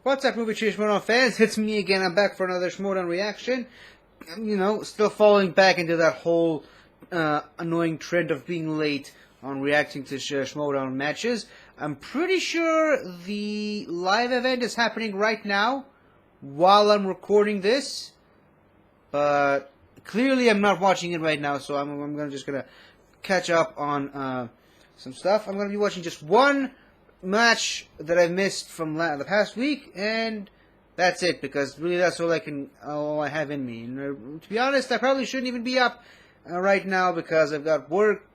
What's up, movie Schmoedown fans? It's me again. I'm back for another Schmoedown reaction. Still falling back into that whole annoying trend of being late on reacting to Schmoedown matches. I'm pretty sure the live event is happening right now while I'm recording this, but clearly I'm not watching it right now, so I'm just gonna catch up on some stuff. I'm gonna be watching just one match that I missed from the past week, and that's it, because really that's all I have in me. And to be honest, I probably shouldn't even be up right now because I've got work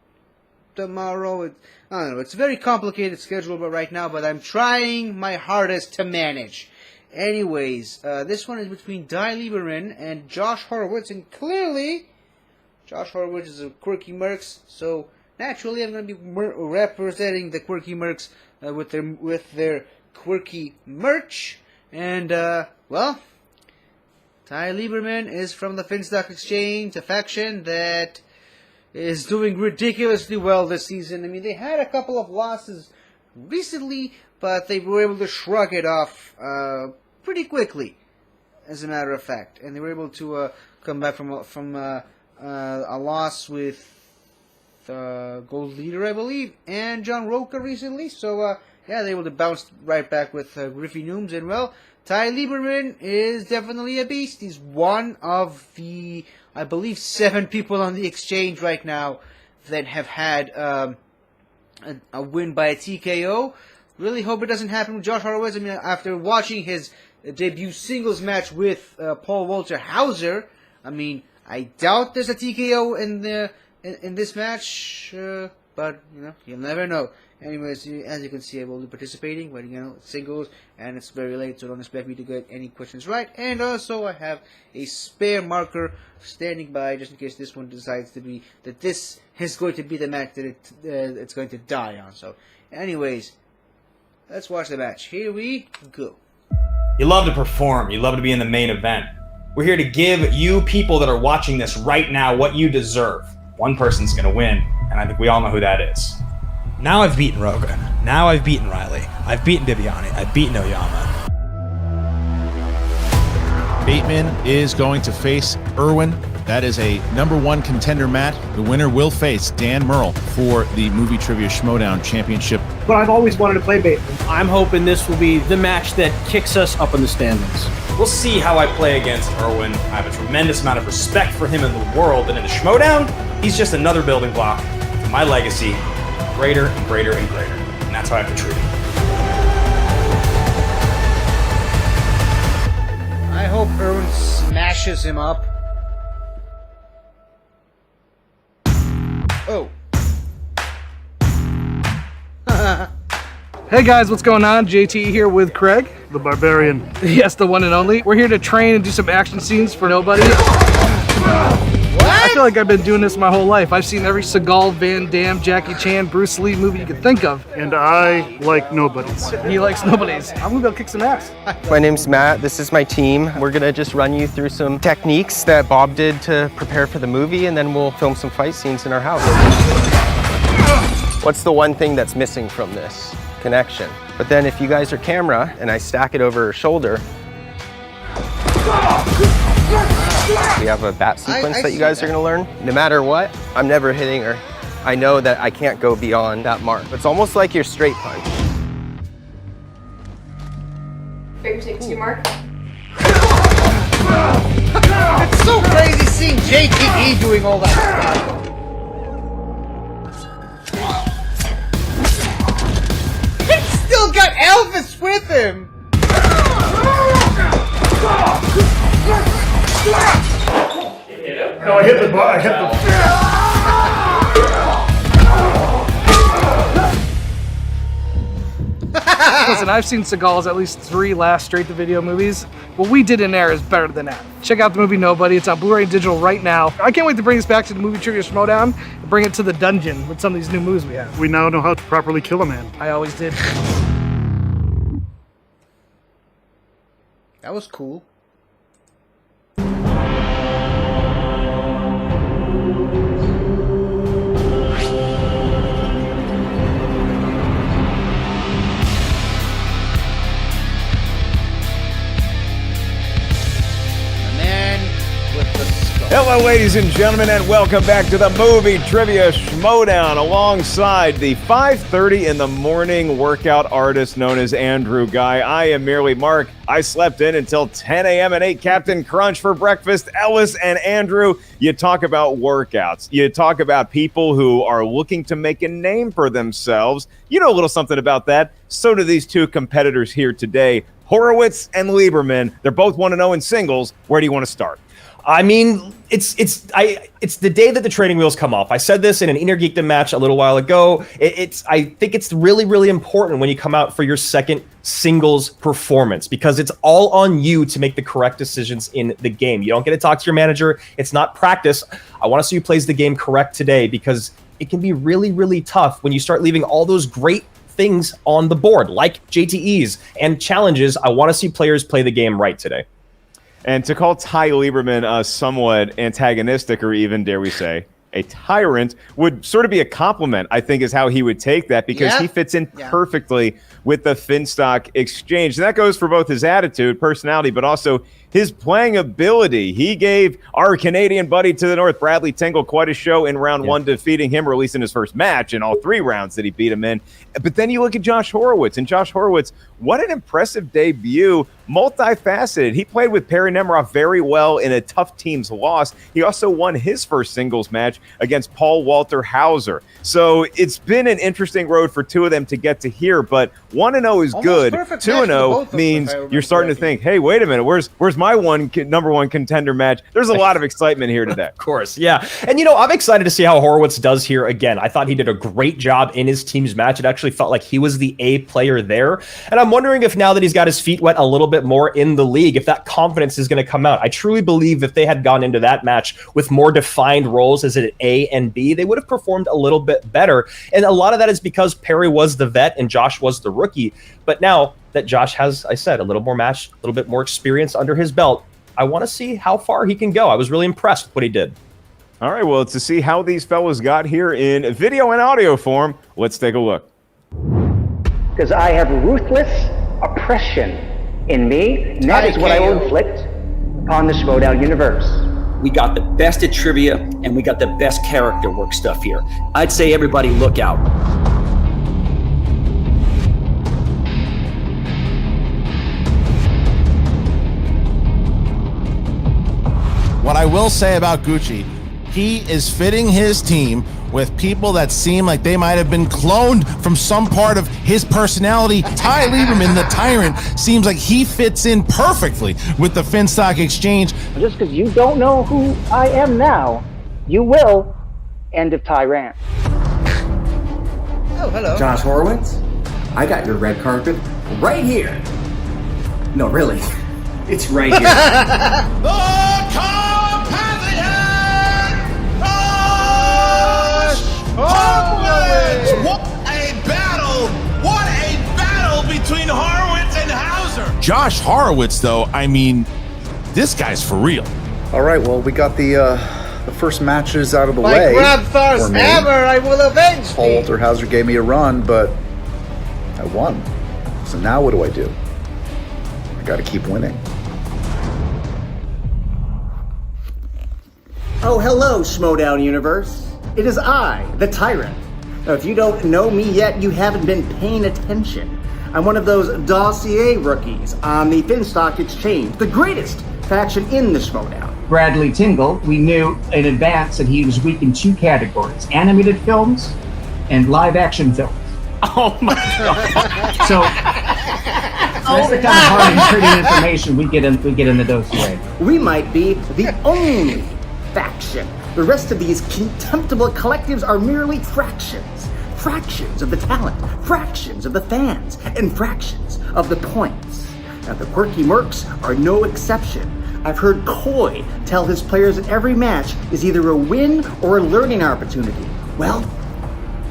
tomorrow. I don't know, it's a very complicated schedule right now, but I'm trying my hardest to manage. Anyways, this one is between Lieberman and Josh Horowitz, and clearly Josh Horowitz is a quirky Mercs, so naturally I'm going to be representing the quirky Mercs with their quirky merch. And well, Lieberman is from the Finstock Exchange, a faction that is doing ridiculously well this season. I mean, they had a couple of losses recently, but they were able to shrug it off pretty quickly, as a matter of fact. And they were able to come back from a loss with Gold Leader, I believe, and John Roca recently. So, yeah, they were able to bounce right back with Griffey Nooms. And, well, Lieberman is definitely a beast. He's one of the, I believe, 7 people on the exchange right now that have had a win by a TKO. Really hope it doesn't happen with Josh Horowitz. I mean, after watching his debut singles match with Paul Walter Hauser, I mean, I doubt there's a TKO in this match, but you'll never know. Anyways, as you can see, I will be participating, but it's singles, and it's very late, so don't expect me to get any questions right. And also, I have a spare marker standing by just in case this one decides to be that this is going to be the match that it's going to die on. So, anyways, let's watch the match. Here we go. You love to perform. You love to be in the main event. We're here to give you people that are watching this right now what you deserve. One person's going to win, and I think we all know who that is. Now I've beaten Rogan. Now I've beaten Riley. I've beaten Bibiani. I've beaten Oyama. Bateman is going to face Irwin. That is a #1 contender match. The winner will face Dan Murrell for the Movie Trivia Schmoedown Championship. But I've always wanted to play Bateman. I'm hoping this will be the match that kicks us up in the standings. We'll see how I play against Irwin. I have a tremendous amount of respect for him in the world, and in the Schmoedown, he's just another building block to my legacy, greater and greater and greater. And that's how I have to treat him. I hope Irwin smashes him up. Oh. Hey guys, what's going on? JT here with Craig. The Barbarian. Yes, the one and only. We're here to train and do some action scenes for nobody. I feel like I've been doing this my whole life. I've seen every Seagal, Van Damme, Jackie Chan, Bruce Lee movie you could think of. And I like nobodies. He likes nobodies. I'm gonna go kick some ass. My name's Matt. This is my team. We're gonna just run you through some techniques that Bob did to prepare for the movie, and then we'll film some fight scenes in our house. What's the one thing that's missing from this? Connection. But then if you guys are camera and I stack it over her shoulder, we have a bat sequence that you guys are gonna learn. No matter what, I'm never hitting her. I know that I can't go beyond that mark. It's almost like your straight punch. Favorite take 2 mark. It's so crazy seeing JTE doing all that stuff. He's still got Elvis with him. No, I hit the bar. I hit the. Listen, I've seen Seagal's at least 3 last straight-to-video movies. What we did in there is better than that. Check out the movie Nobody. It's on Blu-ray and digital right now. I can't wait to bring this back to the Movie Trivia Schmoedown and bring it to the dungeon with some of these new moves we have. We now know how to properly kill a man. I always did. That was cool. Hello, ladies and gentlemen, and welcome back to the Movie Trivia Schmoedown alongside the 5:30 in the morning workout artist known as Andrew Guy. I am merely Mark. I slept in until 10 a.m. and ate Captain Crunch for breakfast. Ellis and Andrew, you talk about workouts. You talk about people who are looking to make a name for themselves. You know a little something about that. So do these two competitors here today, Horowitz and Lieberman. They're both 1-0 in singles. Where do you want to start? I mean, it's the day that the training wheels come off. I said this in an Inner Geekdom match a little while ago. I think it's really, really important when you come out for your second singles performance, because it's all on you to make the correct decisions in the game. You don't get to talk to your manager. It's not practice. I want to see who plays the game correct today, because it can be really, really tough when you start leaving all those great things on the board, like JTEs and challenges. I want to see players play the game right today. And to call Ty Lieberman somewhat antagonistic, or even, dare we say, a tyrant, would sort of be a compliment, I think, is how he would take that, because he fits in perfectly with the Finstock exchange. And that goes for both his attitude, personality, but also his playing ability. He gave our Canadian buddy to the north, Bradley Tingle, quite a show in round one, defeating him, or at least in his first match, in all 3 rounds that he beat him in. But then you look at Josh Horowitz, and Josh Horowitz, what an impressive debut, multifaceted. He played with Perry Nemiroff very well in a tough team's loss. He also won his first singles match against Paul Walter Hauser. So it's been an interesting road for 2 of them to get to here, but 1-0 is good. 2-0 means you're starting to think, hey, wait a minute, where's my number one contender match? There's a lot of excitement here today. Of course, yeah. And, I'm excited to see how Horowitz does here again. I thought he did a great job in his team's match. It actually felt like he was the A player there. And I'm wondering if now that he's got his feet wet a little bit more in the league, if that confidence is going to come out. I truly believe if they had gone into that match with more defined roles as an A and B, they would have performed a little bit better. And a lot of that is because Perry was the vet and Josh was the rookie. But now that Josh has, I said, a little more match, a little bit more experience under his belt, I want to see how far he can go. I was really impressed with what he did. All right, well, to see how these fellas got here in video and audio form, let's take a look. Because I have ruthless oppression in me, and that is what I will inflict upon the Schmoedown universe. We got the best at trivia, and we got the best character work stuff here. I'd say everybody look out. What I will say about Gucci, he is fitting his team with people that seem like they might have been cloned from some part of his personality. Ty Lieberman, the tyrant, seems like he fits in perfectly with the Finstock exchange. Just because you don't know who I am now, you will. End of Tyrant. Oh, hello. Josh Horowitz, I got your red carpet right here. No, really, it's right here. What a battle! What a battle between Horowitz and Hauser! Josh Horowitz, though, I mean, this guy's for real. All right, well, we got the first matches out of the way. I grabbed Thor's hammer, I will avenge Paul Walter Hauser gave me a run, but I won. So now what do? I gotta keep winning. Oh, hello, Schmoedown universe. It is I, the Tyrant. Now, if you don't know me yet, you haven't been paying attention. I'm one of those dossier rookies on the Finstock exchange, the greatest faction in the Schmoedown. Bradley Tingle, we knew in advance that he was weak in 2 categories, animated films and live action films. Oh my God. So that's the kind of hard and pretty information we get in the dossier. We might be the only faction. The rest of these contemptible collectives are merely fractions. Fractions of the talent, fractions of the fans, and fractions of the points. Now the Quirky Mercs are no exception. I've heard Coy tell his players that every match is either a win or a learning opportunity. Well,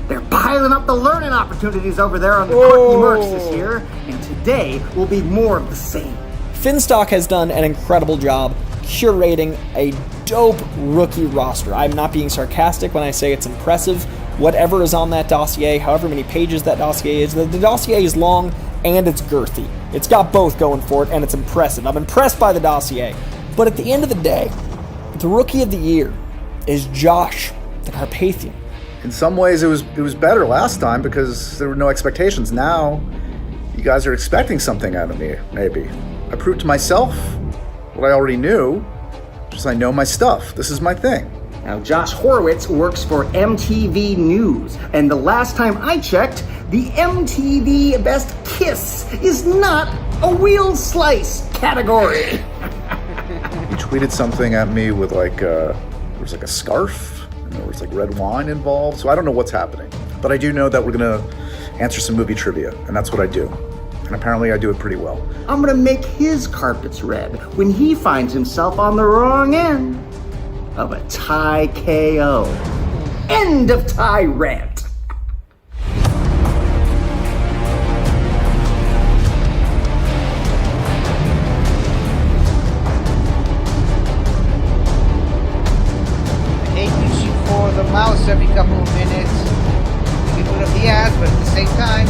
they're piling up the learning opportunities over there on the Quirky Mercs this year, and today will be more of the same. Finstock has done an incredible job curating a dope rookie roster. I'm not being sarcastic when I say it's impressive. Whatever is on that dossier, however many pages that dossier is, the dossier is long and it's girthy. It's got both going for it and it's impressive. I'm impressed by the dossier. But at the end of the day, The Rookie of the Year is Josh, the Carpathian. In some ways, it was better last time because there were no expectations. Now, you guys are expecting something out of me, maybe. I proved to myself what I already knew, just I know my stuff. This is my thing. Now, Josh Horowitz works for MTV News, and the last time I checked, the MTV Best Kiss is not a wheel slice category. He tweeted something at me with there was like a scarf, and there was like red wine involved, so I don't know what's happening. But I do know that we're gonna answer some movie trivia, and that's what I do. And apparently I do it pretty well. I'm gonna make his carpets red when he finds himself on the wrong end of a tie KO. End of tie rant. I hate reaching for the mouse every couple of minutes. You can put up the ads, but at the same time,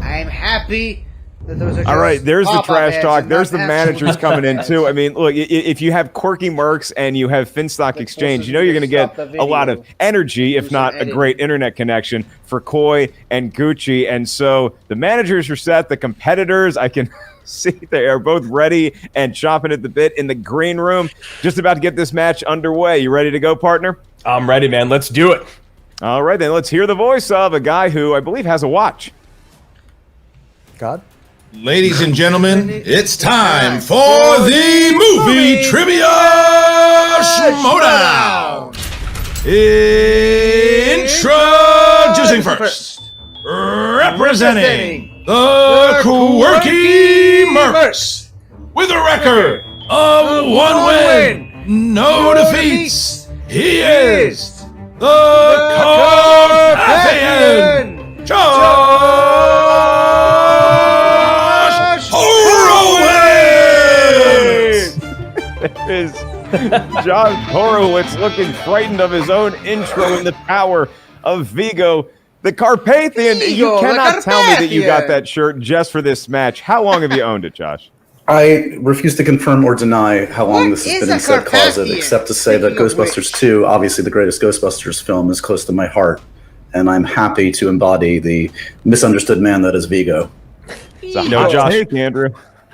I'm happy. All right, there's the trash talk. There's the managers coming in too. I mean, look, if you have Quirky Mercs and you have Finstock Exchange, you know you're going to get a lot of energy, if not a great internet connection for Koi and Gucci. And so the managers are set. The competitors, I can see they are both ready and chomping at the bit in the green room, just about to get this match underway. You ready to go, partner? I'm ready, man. Let's do it. All right, then let's hear the voice of a guy who I believe has a watch. God? Ladies and gentlemen, it's time for the movie trivia Schmoedown. Introducing first, representing the Quirky Mercs with a record of 1 win, no defeats. He is the Carpathian Is Josh Horowitz looking frightened of his own intro in the power of Vigo, the Carpathian. You cannot tell me that you got that shirt just for this match. How long have you owned it, Josh? I refuse to confirm or deny how long this has been in said closet, except to say that Ghostbusters 2, obviously the greatest Ghostbusters film, is close to my heart, and I'm happy to embody the misunderstood man that is Vigo. It's a hot take, Andrew.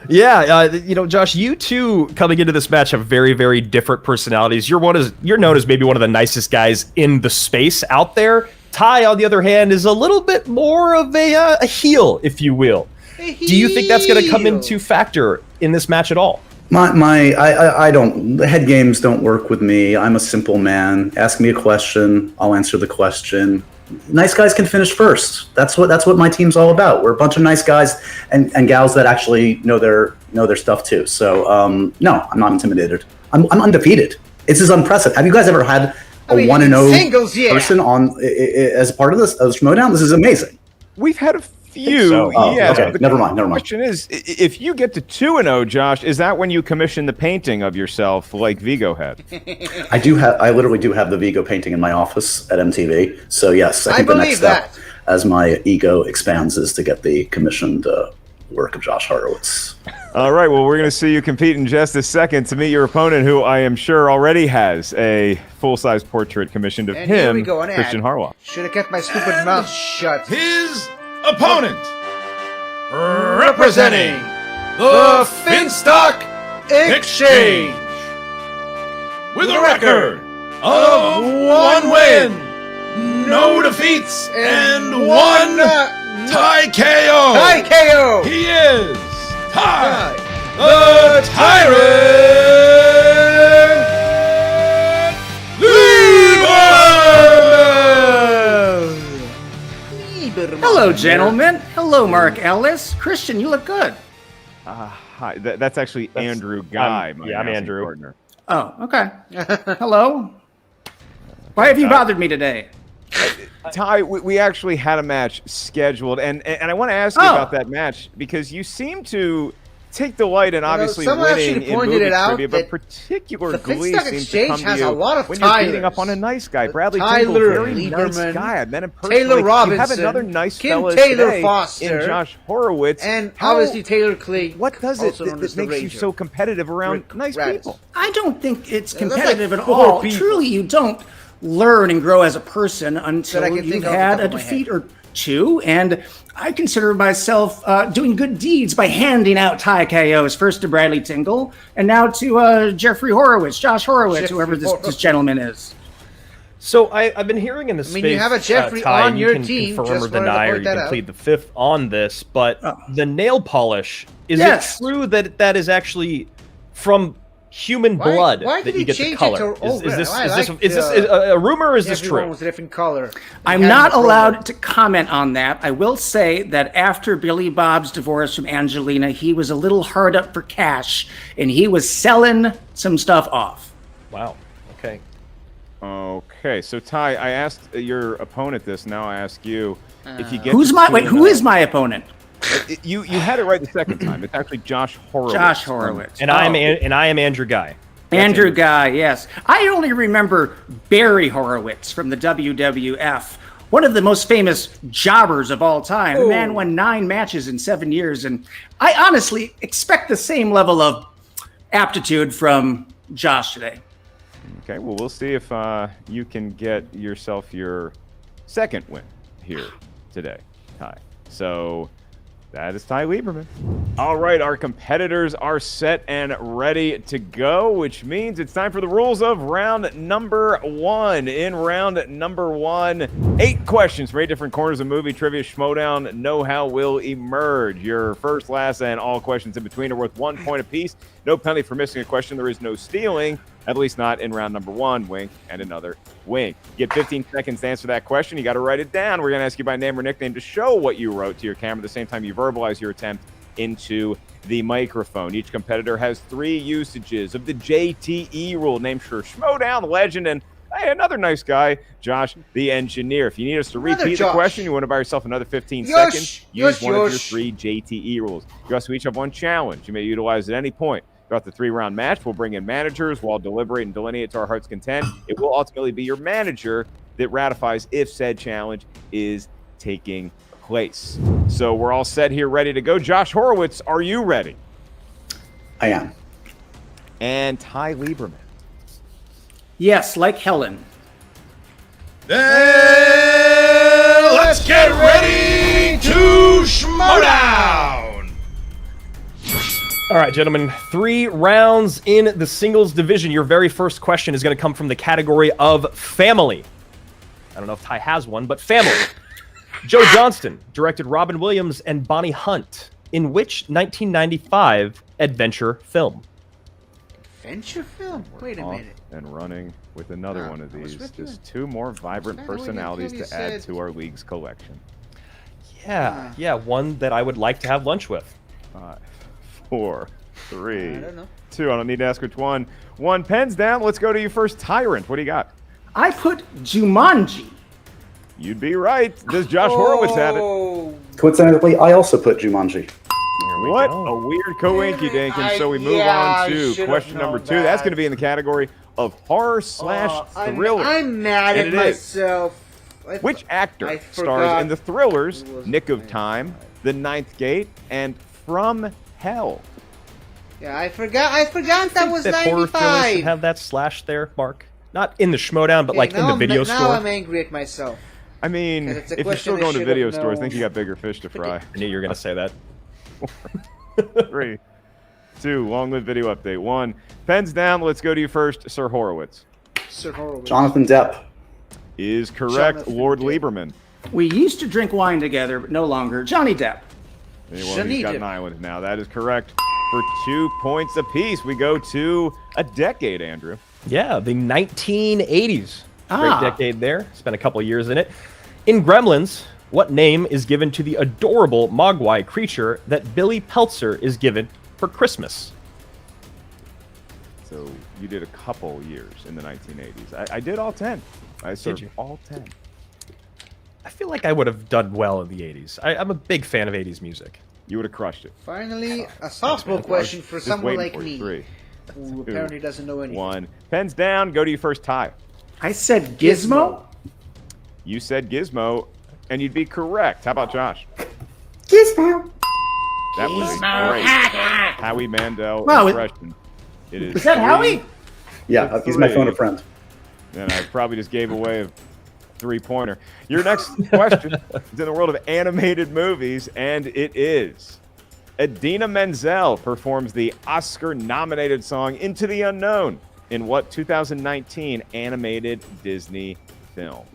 Yeah, Josh, you two coming into this match have very, very different personalities. You're known as maybe one of the nicest guys in the space out there. Ty, on the other hand, is a little bit more of a heel, if you will. Do you think that's going to come into factor in this match at all? I don't. The head games don't work with me. I'm a simple man. Ask me a question, I'll answer the question. Nice guys can finish first. That's what my team's all about. We're a bunch of nice guys and gals that actually know their stuff too. So no, I'm not intimidated. I'm undefeated. This is unprecedented. Have you guys ever had a 1-0 person on as part of this Schmoedown? This is amazing. We've had a few. Yes. Okay. Never mind. The question is, if you get to 2-0, Josh, is that when you commission the painting of yourself like Vigo had? I literally do have the Vigo painting in my office at MTV. So yes, I think the next step, as my ego expands, is to get the commissioned work of Josh Horowitz. All right. Well, we're going to see you compete in just a second to meet your opponent, who I am sure already has a full-size portrait commissioned of him, Christian Harloff. Should have kept my stupid mouth shut. His opponent, representing the Finstock Exchange, with a record of 1 win, no defeats, and 1 tie KO. Tie KO. He is Ty, the Tyrant Lieberman. Hello, gentlemen. Hello, Mark Ellis. Christian, you look good. Hi. That's actually Andrew Guy. I'm Andrew. Partner. Oh, okay. Hello. Why have you bothered me today? Ty, we actually had a match scheduled, and I want to ask you about that match because you seem to take delight in obviously someone winning actually in pointed movie it out trivia, but that particular the glee Stock seems to come Exchange to has you a lot of when you're beating Tylers. up on a nice guy. Bradley Tyler Tinkle, very nice Lieberman, guy. I met him personally. Taylor Robinson, You have another nice Kim fella Taylor today Foster, in Josh Horowitz. and obviously Taylor Clay. What does it that makes you so competitive around nice people? I don't think it's that's competitive like at 4 all. people. Truly, you don't learn and grow as a person until I can you've think off the had top a of my defeat or two. And I consider myself doing good deeds by handing out tie KOs, first to Bradley Tingle, and now to Josh Horowitz, whoever this gentleman is. So I've been hearing in the space. you have a Jeffrey Ty, on your you can team, confirm just or deny, wanted to or point you that can out. plead the fifth on this. But the nail polish, is Yes. it true that that is actually from human blood why that did you he get the change it color? to- Is this I is like this a rumor or is this Everyone true? was a different color. I'm not allowed to comment on that. I will say that after Billy Bob's divorce from Angelina, he was a little hard up for cash, and he was selling some stuff off. Wow. Okay. Okay, so Ty, I asked your opponent this. Now I ask you, if you get Who to is my opponent? You had it right the second time. It's actually Josh Horowitz. Josh Horowitz. And I am Andrew Guy. Andrew Guy, yes. I only remember Barry Horowitz from the WWF, one of the most famous jobbers of all time. The man won 9 matches in 7 years, and I honestly expect the same level of aptitude from Josh today. Okay, well, we'll see if you can get yourself your second win here today, Ty. So that is Ty Lieberman. All right, our competitors are set and ready to go, which means it's time for the rules of round number 1. In round number 1, 8 questions from 8 different corners of movie trivia. Schmoedown know-how will emerge. Your first, last, and all questions in between are worth 1 point apiece. No penalty for missing a question. There is no stealing. At least not in round number 1. Wink and another wink. You get 15 seconds to answer that question. You got to write it down. We're going to ask you by name or nickname to show what you wrote to your camera at the same time you verbalize your attempt into the microphone. Each competitor has 3 usages of the JTE rule. Named Schmoedown, the legend, and hey, another nice guy, Josh, the engineer. If you need us to repeat the question, you want to buy yourself another 15 seconds, use one of your 3 JTE rules. You also each have 1 challenge. You may utilize at any point. Throughout the 3-round match, we'll bring in managers. We'll deliberate and delineate to our heart's content. It will ultimately be your manager that ratifies if said challenge is taking place. So we're all set here, ready to go. Josh Horowitz, are you ready? I am. And Ty Lieberman. Yes, like Helen. Then let's get ready to Schmoedown! All right, gentlemen, 3 rounds in the singles division. Your very first question is going to come from the category of family. I don't know if Ty has one, but family. Joe Johnston directed Robin Williams and Bonnie Hunt in which 1995 adventure film? Adventure film? Wait a minute. And running with another one of these. Just 2 more vibrant personalities to add to our league's collection. Yeah, one that I would like to have lunch with. 5, 4, 3, I don't know. 2. I don't need to ask which one. 1 pens down. Let's go to you first, Tyrant. What do you got? I put Jumanji. You'd be right. Does Josh Horowitz have it? Coincidentally, I also put Jumanji. What a weird coinky dink. And so we move on to question number 2. That's going to be in the category of horror slash thriller. I'm mad And at it is. myself. Which actor I stars forgot. in the thrillers Nick of Time, The Ninth Gate, and From Hell? Yeah, I forgot that was That horror thriller 95. should have that slash there, Mark. Not in the Schmoedown, but Okay, like in now the video now store. I'm angry at myself. I mean, 'Cause it's a if you're question still I going to should video have stores, I known. think you got bigger fish to fry. I knew you were going to say that. 3, 2, long live video update. 1, pens down. Let's go to you first, Sir Horowitz. Sir Horowitz. Jonathan Depp. Is correct, Jonathan Lord Depp. Lieberman. We used to drink wine together, but no longer. Johnny Depp. Anyone who's got an island now. That is correct. For 2 points apiece, we go to a decade, Andrew. Yeah, the 1980s. Ah. Great decade there. Spent a couple years in it. In Gremlins, what name is given to the adorable Mogwai creature that Billy Peltzer is given for Christmas? So you did a couple years in the 1980s. I did all 10. I served you? all 10. I feel like I would have done well in the 80s. I'm a big fan of 80s music. You would have crushed it. Finally, a softball question for Just someone waiting like for it. me, 3, who 2, apparently doesn't know anything. 1. Pens down. Go to you first, Ty. I said Gizmo? You said Gizmo, and you'd be correct. How about Josh? Gizmo. That was great. Howie Mandel Wow, impression. It is. Is that Howie? Yeah, he's my phone a friend. And I probably just gave away a 3-pointer. Your next question is in the world of animated movies, and it is: Idina Menzel performs the Oscar-nominated song "Into the Unknown" in what 2019 animated Disney film?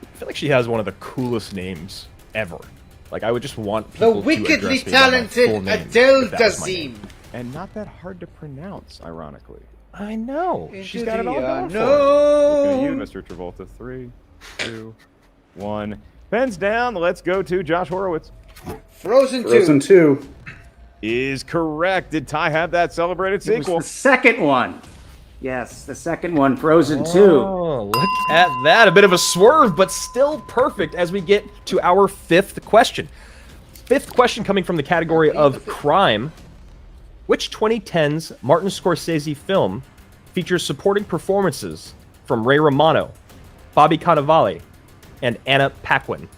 I feel like she has one of the coolest names ever. Like, I would just want The people to wickedly address me by my talented full name Adele if that was my name. Dazeem. And not that hard to pronounce, ironically. I know. She's got it all going for her. Looking at you, Mr. Travolta. 3, 2, 1. Pens down. Let's go to Josh Horowitz. Frozen 2. Frozen 2. Is correct. Did Ty have that celebrated It was sequel? the second one. Yes, the second one, Frozen 2. Oh, look at that. A bit of a swerve, but still perfect as we get to our fifth question. Fifth question coming from the category of crime. Which 2010s Martin Scorsese film features supporting performances from Ray Romano, Bobby Cannavale, and Anna Paquin?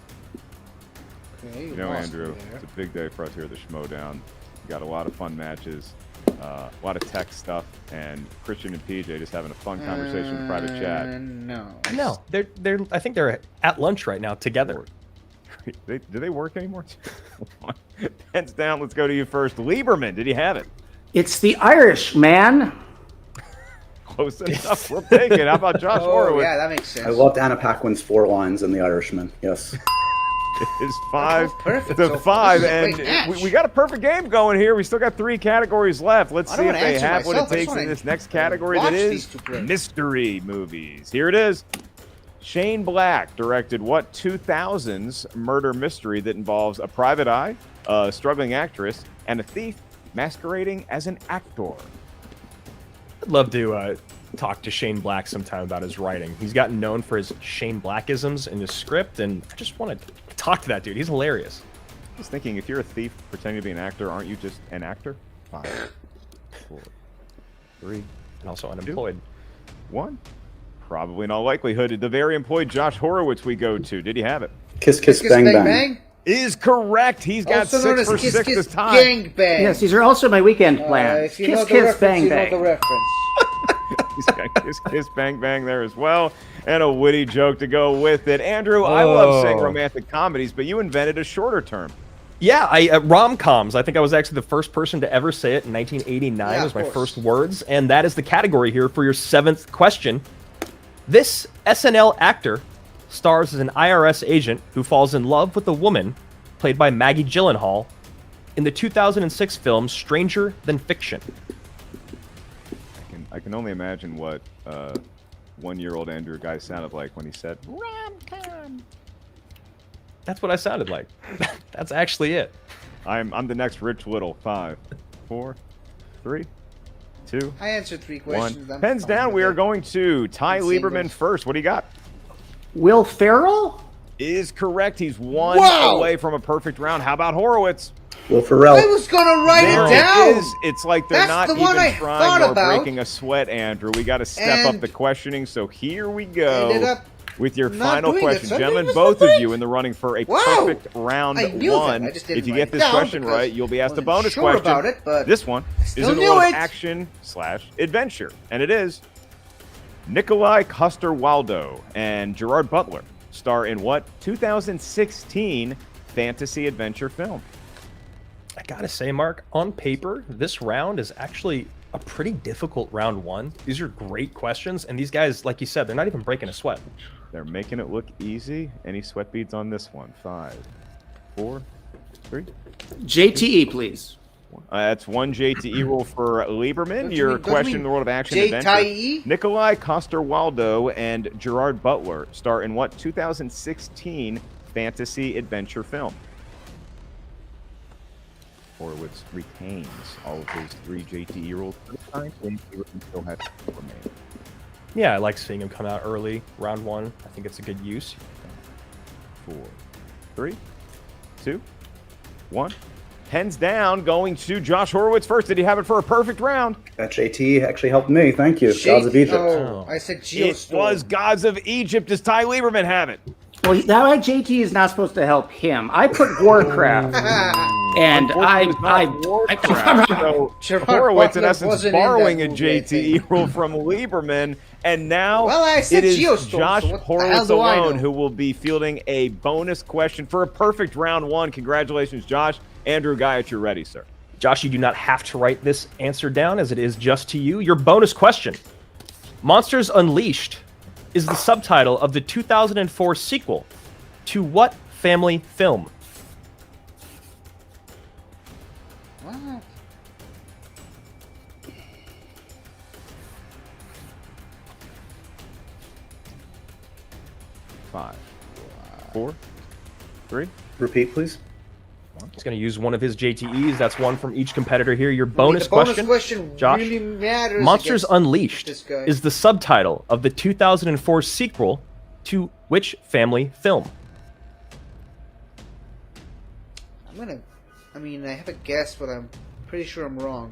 You know, Andrew, it's a big day for us here at the Schmoedown. We got a lot of fun matches, a lot of tech stuff, and Christian and PJ just having a fun conversation in private chat. No. No, they're. I think they're at lunch right now together. Do they work anymore? Pens down. Let's go to you first. Lieberman, did he have it? It's the Irish, man. Close enough. We'll take it. How about Josh Horowitz? Yeah, that makes sense. I loved Anna Paquin's 4 lines in The Irishman. Yes. It is 5 perfect. to So 5, this is a great and match. we got a perfect game going here. We still got 3 categories left. Let's I see don't if wanna they answer have what it myself. I just takes in wanna this next category watch that these is two play. mystery movies. Here it is. Shane Black directed what 2000s murder mystery that involves a private eye, a struggling actress, and a thief masquerading as an actor? I'd love to talk to Shane Black sometime about his writing. He's gotten known for his Shane Blackisms in his script, and I just want to talk to that dude. He's hilarious. I was thinking, if you're a thief pretending to be an actor, aren't you just an actor? 5, 4, 3, and also unemployed. 1. Probably in all likelihood. The very employed Josh Horowitz we go to. Did he have it? Kiss, kiss, bang, bang. Is correct. He's got Also known 6 for as Kiss 6 Kiss this time. Gang Bang. Yes, these are also my weekend plans. If you Kiss, know the kiss, reference, bang, you bang. know the reference. He's got Kiss Kiss Bang Bang there as well. And a witty joke to go with it. Andrew, I love saying romantic comedies, but you invented a shorter term. Yeah, rom-coms. I think I was actually the first person to ever say it in 1989. Yeah, It was my of first words, and that is the category here for your 7th question. This SNL actor stars as an IRS agent who falls in love with a woman played by Maggie Gyllenhaal in the 2006 film Stranger Than Fiction. I can only imagine what 1-year-old Andrew guy sounded like when he said rom-com. That's what I sounded like. That's actually it. I'm the next Rich Little. 5, 4, 3, 2, I answered 3 1. questions. I'm Pens fine down. with We are it. going to Ty Lieberman first. What do you got? Will Ferrell? Is correct. He's 1 Wow. away from a perfect round. How about Horowitz? Will Ferrell. I was gonna write There it down. is. It's like they're That's not the even one I trying thought or about. breaking a sweat, Andrew. We got to step up And the questioning. So here we ended go up with your not final doing it. question. So I Gentlemen, think it was both the of right. you in the running for a Wow. perfect round I knew that. 1. I just didn't If you write get it this down question because right, you'll be asked a I bonus wasn't sure question. about it, but this one is still in the knew world of it. action/adventure, and it is Nikolai Coster-Waldau and Gerard Butler star in what 2016 fantasy adventure film? I gotta say, Mark, on paper, this round is actually a pretty difficult round 1. These are great questions, and these guys, like you said, they're not even breaking a sweat. They're making it look easy. Any sweat beads on this one? 5, 4, 3. JTE, please. That's 1 JTE rule for Lieberman. Don't you Your mean- don't question you in the world of action JTE? adventure. Nikolai Coster-Waldau and Gerard Butler star in what 2016 fantasy adventure film? Horowitz retains all of his 3 JTE rules for the time. Lieberman still has 4 remaining. Yeah, I like seeing him come out early, round 1. I think it's a good use. 4, 3, 2, 1. Hands down, going to Josh Horowitz first. Did he have it for a perfect round? That JT actually helped me. Thank you. Gods of Egypt. Oh, I said Geostorm. It was Gods of Egypt. Does Ty Lieberman have it? Well, that JT is not supposed to help him. I put Warcraft, and so Horowitz, in essence, borrowing a JTE rule from Lieberman, and now it is Josh Horowitz alone who will be fielding a bonus question for a perfect round 1. Congratulations, Josh. Andrew Guyot, you're ready, sir. Josh, you do not have to write this answer down, as it is just to you. Your bonus question. Monsters Unleashed is the subtitle of the 2004 sequel to what family film? What? Five, 4, 3. Repeat, please. He's going to use one of his JTEs. That's one from each competitor here. Your bonus question, Josh. Really matters. Monsters Unleashed is the subtitle of the 2004 sequel to which family film? I have a guess, but I'm pretty sure I'm wrong.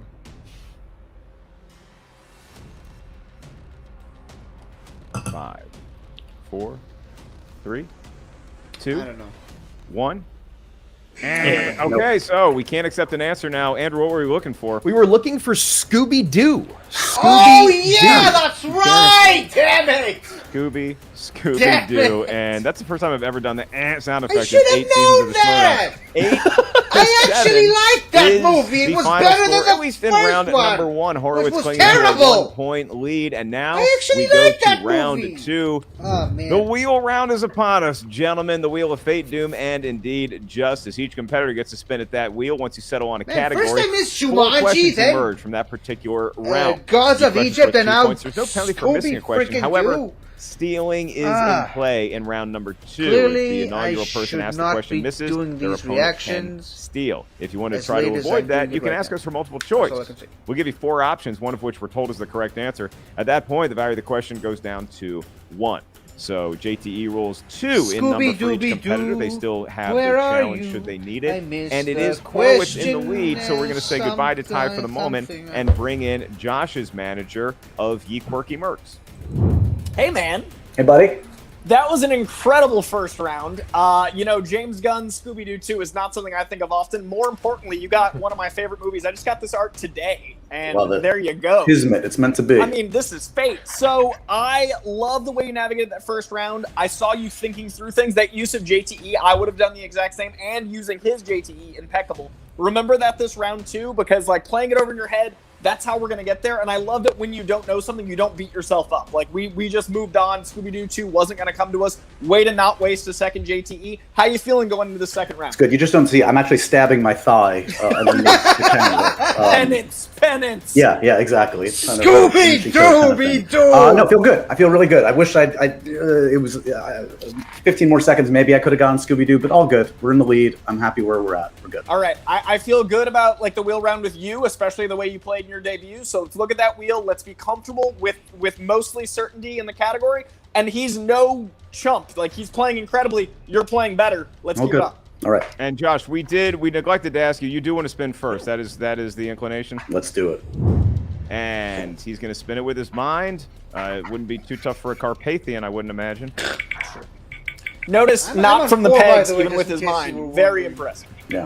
Five, 4, 3, 2. I don't know. 1. Okay, so we can't accept an answer now. Andrew, what were we looking for? We were looking for Scooby-Doo. Oh, yeah, that's right! Damn it! Scooby-Doo, and that's the first time I've ever done the sound effect. I should have known that! 8 I actually liked that movie. It was better than the at least in round number 1. Horowitz clinging to a 1-point lead, and now we go to round 2. Oh, man. The wheel round is upon us, gentlemen. The wheel of fate, doom, and indeed justice. Each competitor gets to spin at that wheel. Once you settle on a category, first I missed 4 Jumanji, questions then emerge from that particular round. Gods of Egypt, and now there's no penalty for missing a question. However, stealing is in play in round number 2. Clearly, if the inaugural person asks the question misses, doing their these opponent reactions can steal. If you want to as try to late as avoid I'm that, doing you it can right ask now. us for multiple That's all I choice. can say. We'll give you 4 options, one of which we're told is the correct answer. At that point, the value of the question goes down to 1. So JTE rules 2 in number for each competitor. They still have their challenge should they need it. And it is Horowitz in the lead, so we're going to say goodbye to Ty for the moment and bring in Josh's manager of Ye Quirky Mercs. Hey, man. Hey, buddy. That was an incredible first round. James Gunn's Scooby-Doo 2 is not something I think of often. More importantly, you got one of my favorite movies. I just got this art today, and there you go. Kismet, it's meant to be. I mean, this is fate. So I love the way you navigated that first round. I saw you thinking through things. That use of JTE, I would have done the exact same, and using his JTE, impeccable. Remember that this round too, because playing it over in your head, that's how we're going to get there. And I love that when you don't know something, you don't beat yourself up. We just moved on. Scooby-Doo 2 wasn't going to come to us. Way to not waste a second JTE. How you feeling going into the second round? It's good. You just don't see. I'm actually stabbing my thigh underneath the camera. Penance. Yeah, exactly. It's kind Scooby-Doo! No, feel good. I feel really good. I wish it was 15 more seconds. Maybe I could have gone Scooby-Doo, but all good. We're in the lead. I'm happy where we're at. We're good. All right. I feel good about the wheel round with you, especially the way you played in your debut. So let's look at that wheel. Let's be comfortable with mostly certainty in the category. And he's no chump. He's playing incredibly. You're playing better. Let's keep it up. All right. And Josh, we neglected to ask you. You do want to spin first. That is the inclination. Let's do it. And he's going to spin it with his mind. It wouldn't be too tough for a Carpathian, I wouldn't imagine. Notice not from the pegs, even with his mind. Very impressive. Yeah.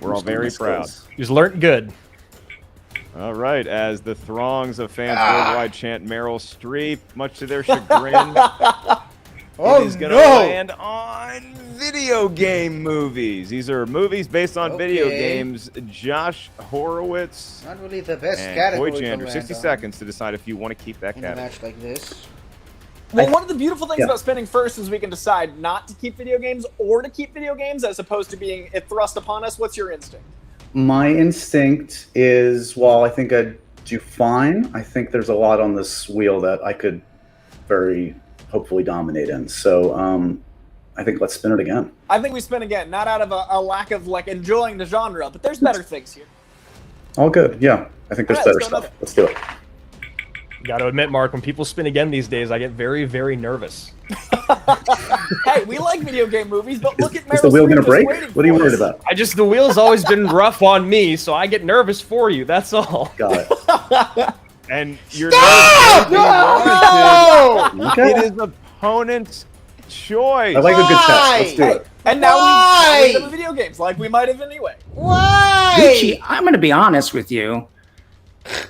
We're all very proud. He's learned good. All right, as the throngs of fans worldwide chant Meryl Streep, much to their chagrin, it is going to land on video game movies. These are movies based on video games. Josh Horowitz, not really the best and category Coy Jander, to 60 land seconds to decide if you want to keep that in a category. match like this. Well, one of the beautiful things about spinning first is we can decide not to keep video games or to keep video games as opposed to being it thrust upon us. What's your instinct? My instinct is, I think I'd do fine. I think there's a lot on this wheel that I could very hopefully dominate in. So I think let's spin it again. I think we spin again, not out of a lack of enjoying the genre, but there's better things here. All good. Yeah, I think there's better stuff. Let's do it. Got to admit, Mark, when people spin again these days, I get very, very nervous. Hey, we like video game movies, but look at Meryl Is the wheel Streep going to just break? waiting What are you for worried us. about? The wheel's always been rough on me, so I get nervous for you. That's all. Got it. And you're Stop! not No! Okay. It is opponent's choice. I like a good test. Let's do it. And now Why? we have video games, like we might have anyway. Why? Gucci, I'm going to be honest with you.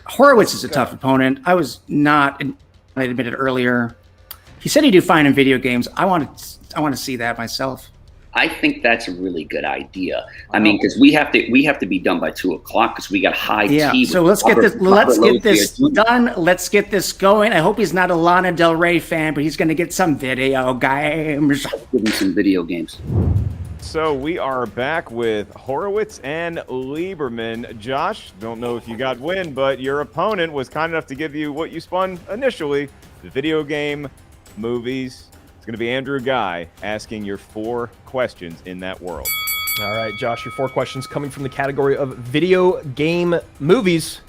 Horowitz is a tough opponent. I was not, I admitted earlier. He said he'd do fine in video games. I want to see that myself. I think that's a really good idea. I mean, because we have to be done by 2 o'clock because we got high Yeah. tea. So let's get this. Let's get this done. Let's get this going. I hope he's not a Lana Del Rey fan, but he's going to get some video games. Give him some video games. So we are back with Horowitz and Lieberman. Josh, don't know if you got win, but your opponent was kind enough to give you what you spun initially, the video game movies. It's going to be Andrew Guy asking your 4 questions in that world. All right, Josh, your 4 questions coming from the category of video game movies.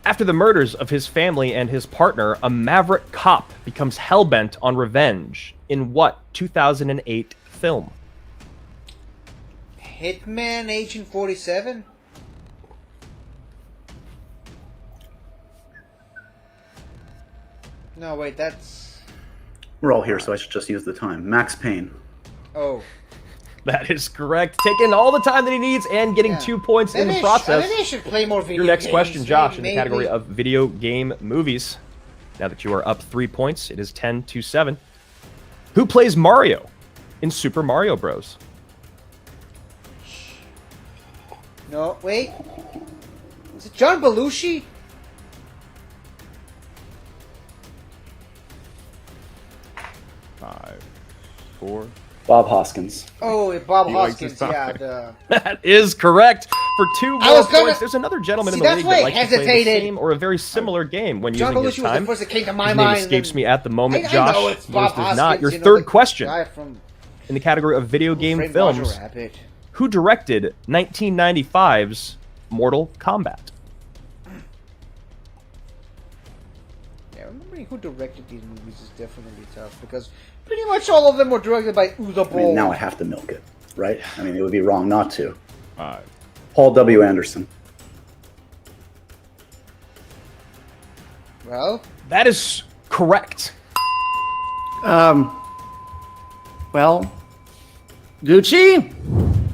After the murders of his family and his partner, a maverick cop becomes hellbent on revenge. In what 2008 film? Hitman Agent 47? No, wait, that's... We're all here, so I should just use the time. Max Payne. Oh. That is correct. Taking all the time that he needs and getting 2 points in the process. Maybe I should play more video Your next games. question, Josh, in the Maybe. category of video game movies. Now that you are up 3 points, it is 10-7. Who plays Mario in Super Mario Bros? No, wait. Is it John Belushi? Five, 4. Bob Hoskins. Oh, Bob He likes Hoskins, his time. yeah. Duh. That is correct. For 2 I more was gonna- points, there's another gentleman See, in the that's league why that I likes to play the hesitated. same or a very similar game when John using Belushi his was the time. first that came to my His name mind. escapes me at the moment, I Josh. know it's Yours Bob does Hoskins, not. Your you know, third the question guy from in the category of video game Framed films. Roger Rabbit. Who directed 1995's Mortal Kombat? Yeah, remembering who directed these movies is definitely tough because pretty much all of them were directed by Uwe I mean, Boll. now I have to milk it, right? I mean, it would be wrong not to. 5. Paul W. Anderson. Well, that is correct. Well, Gucci?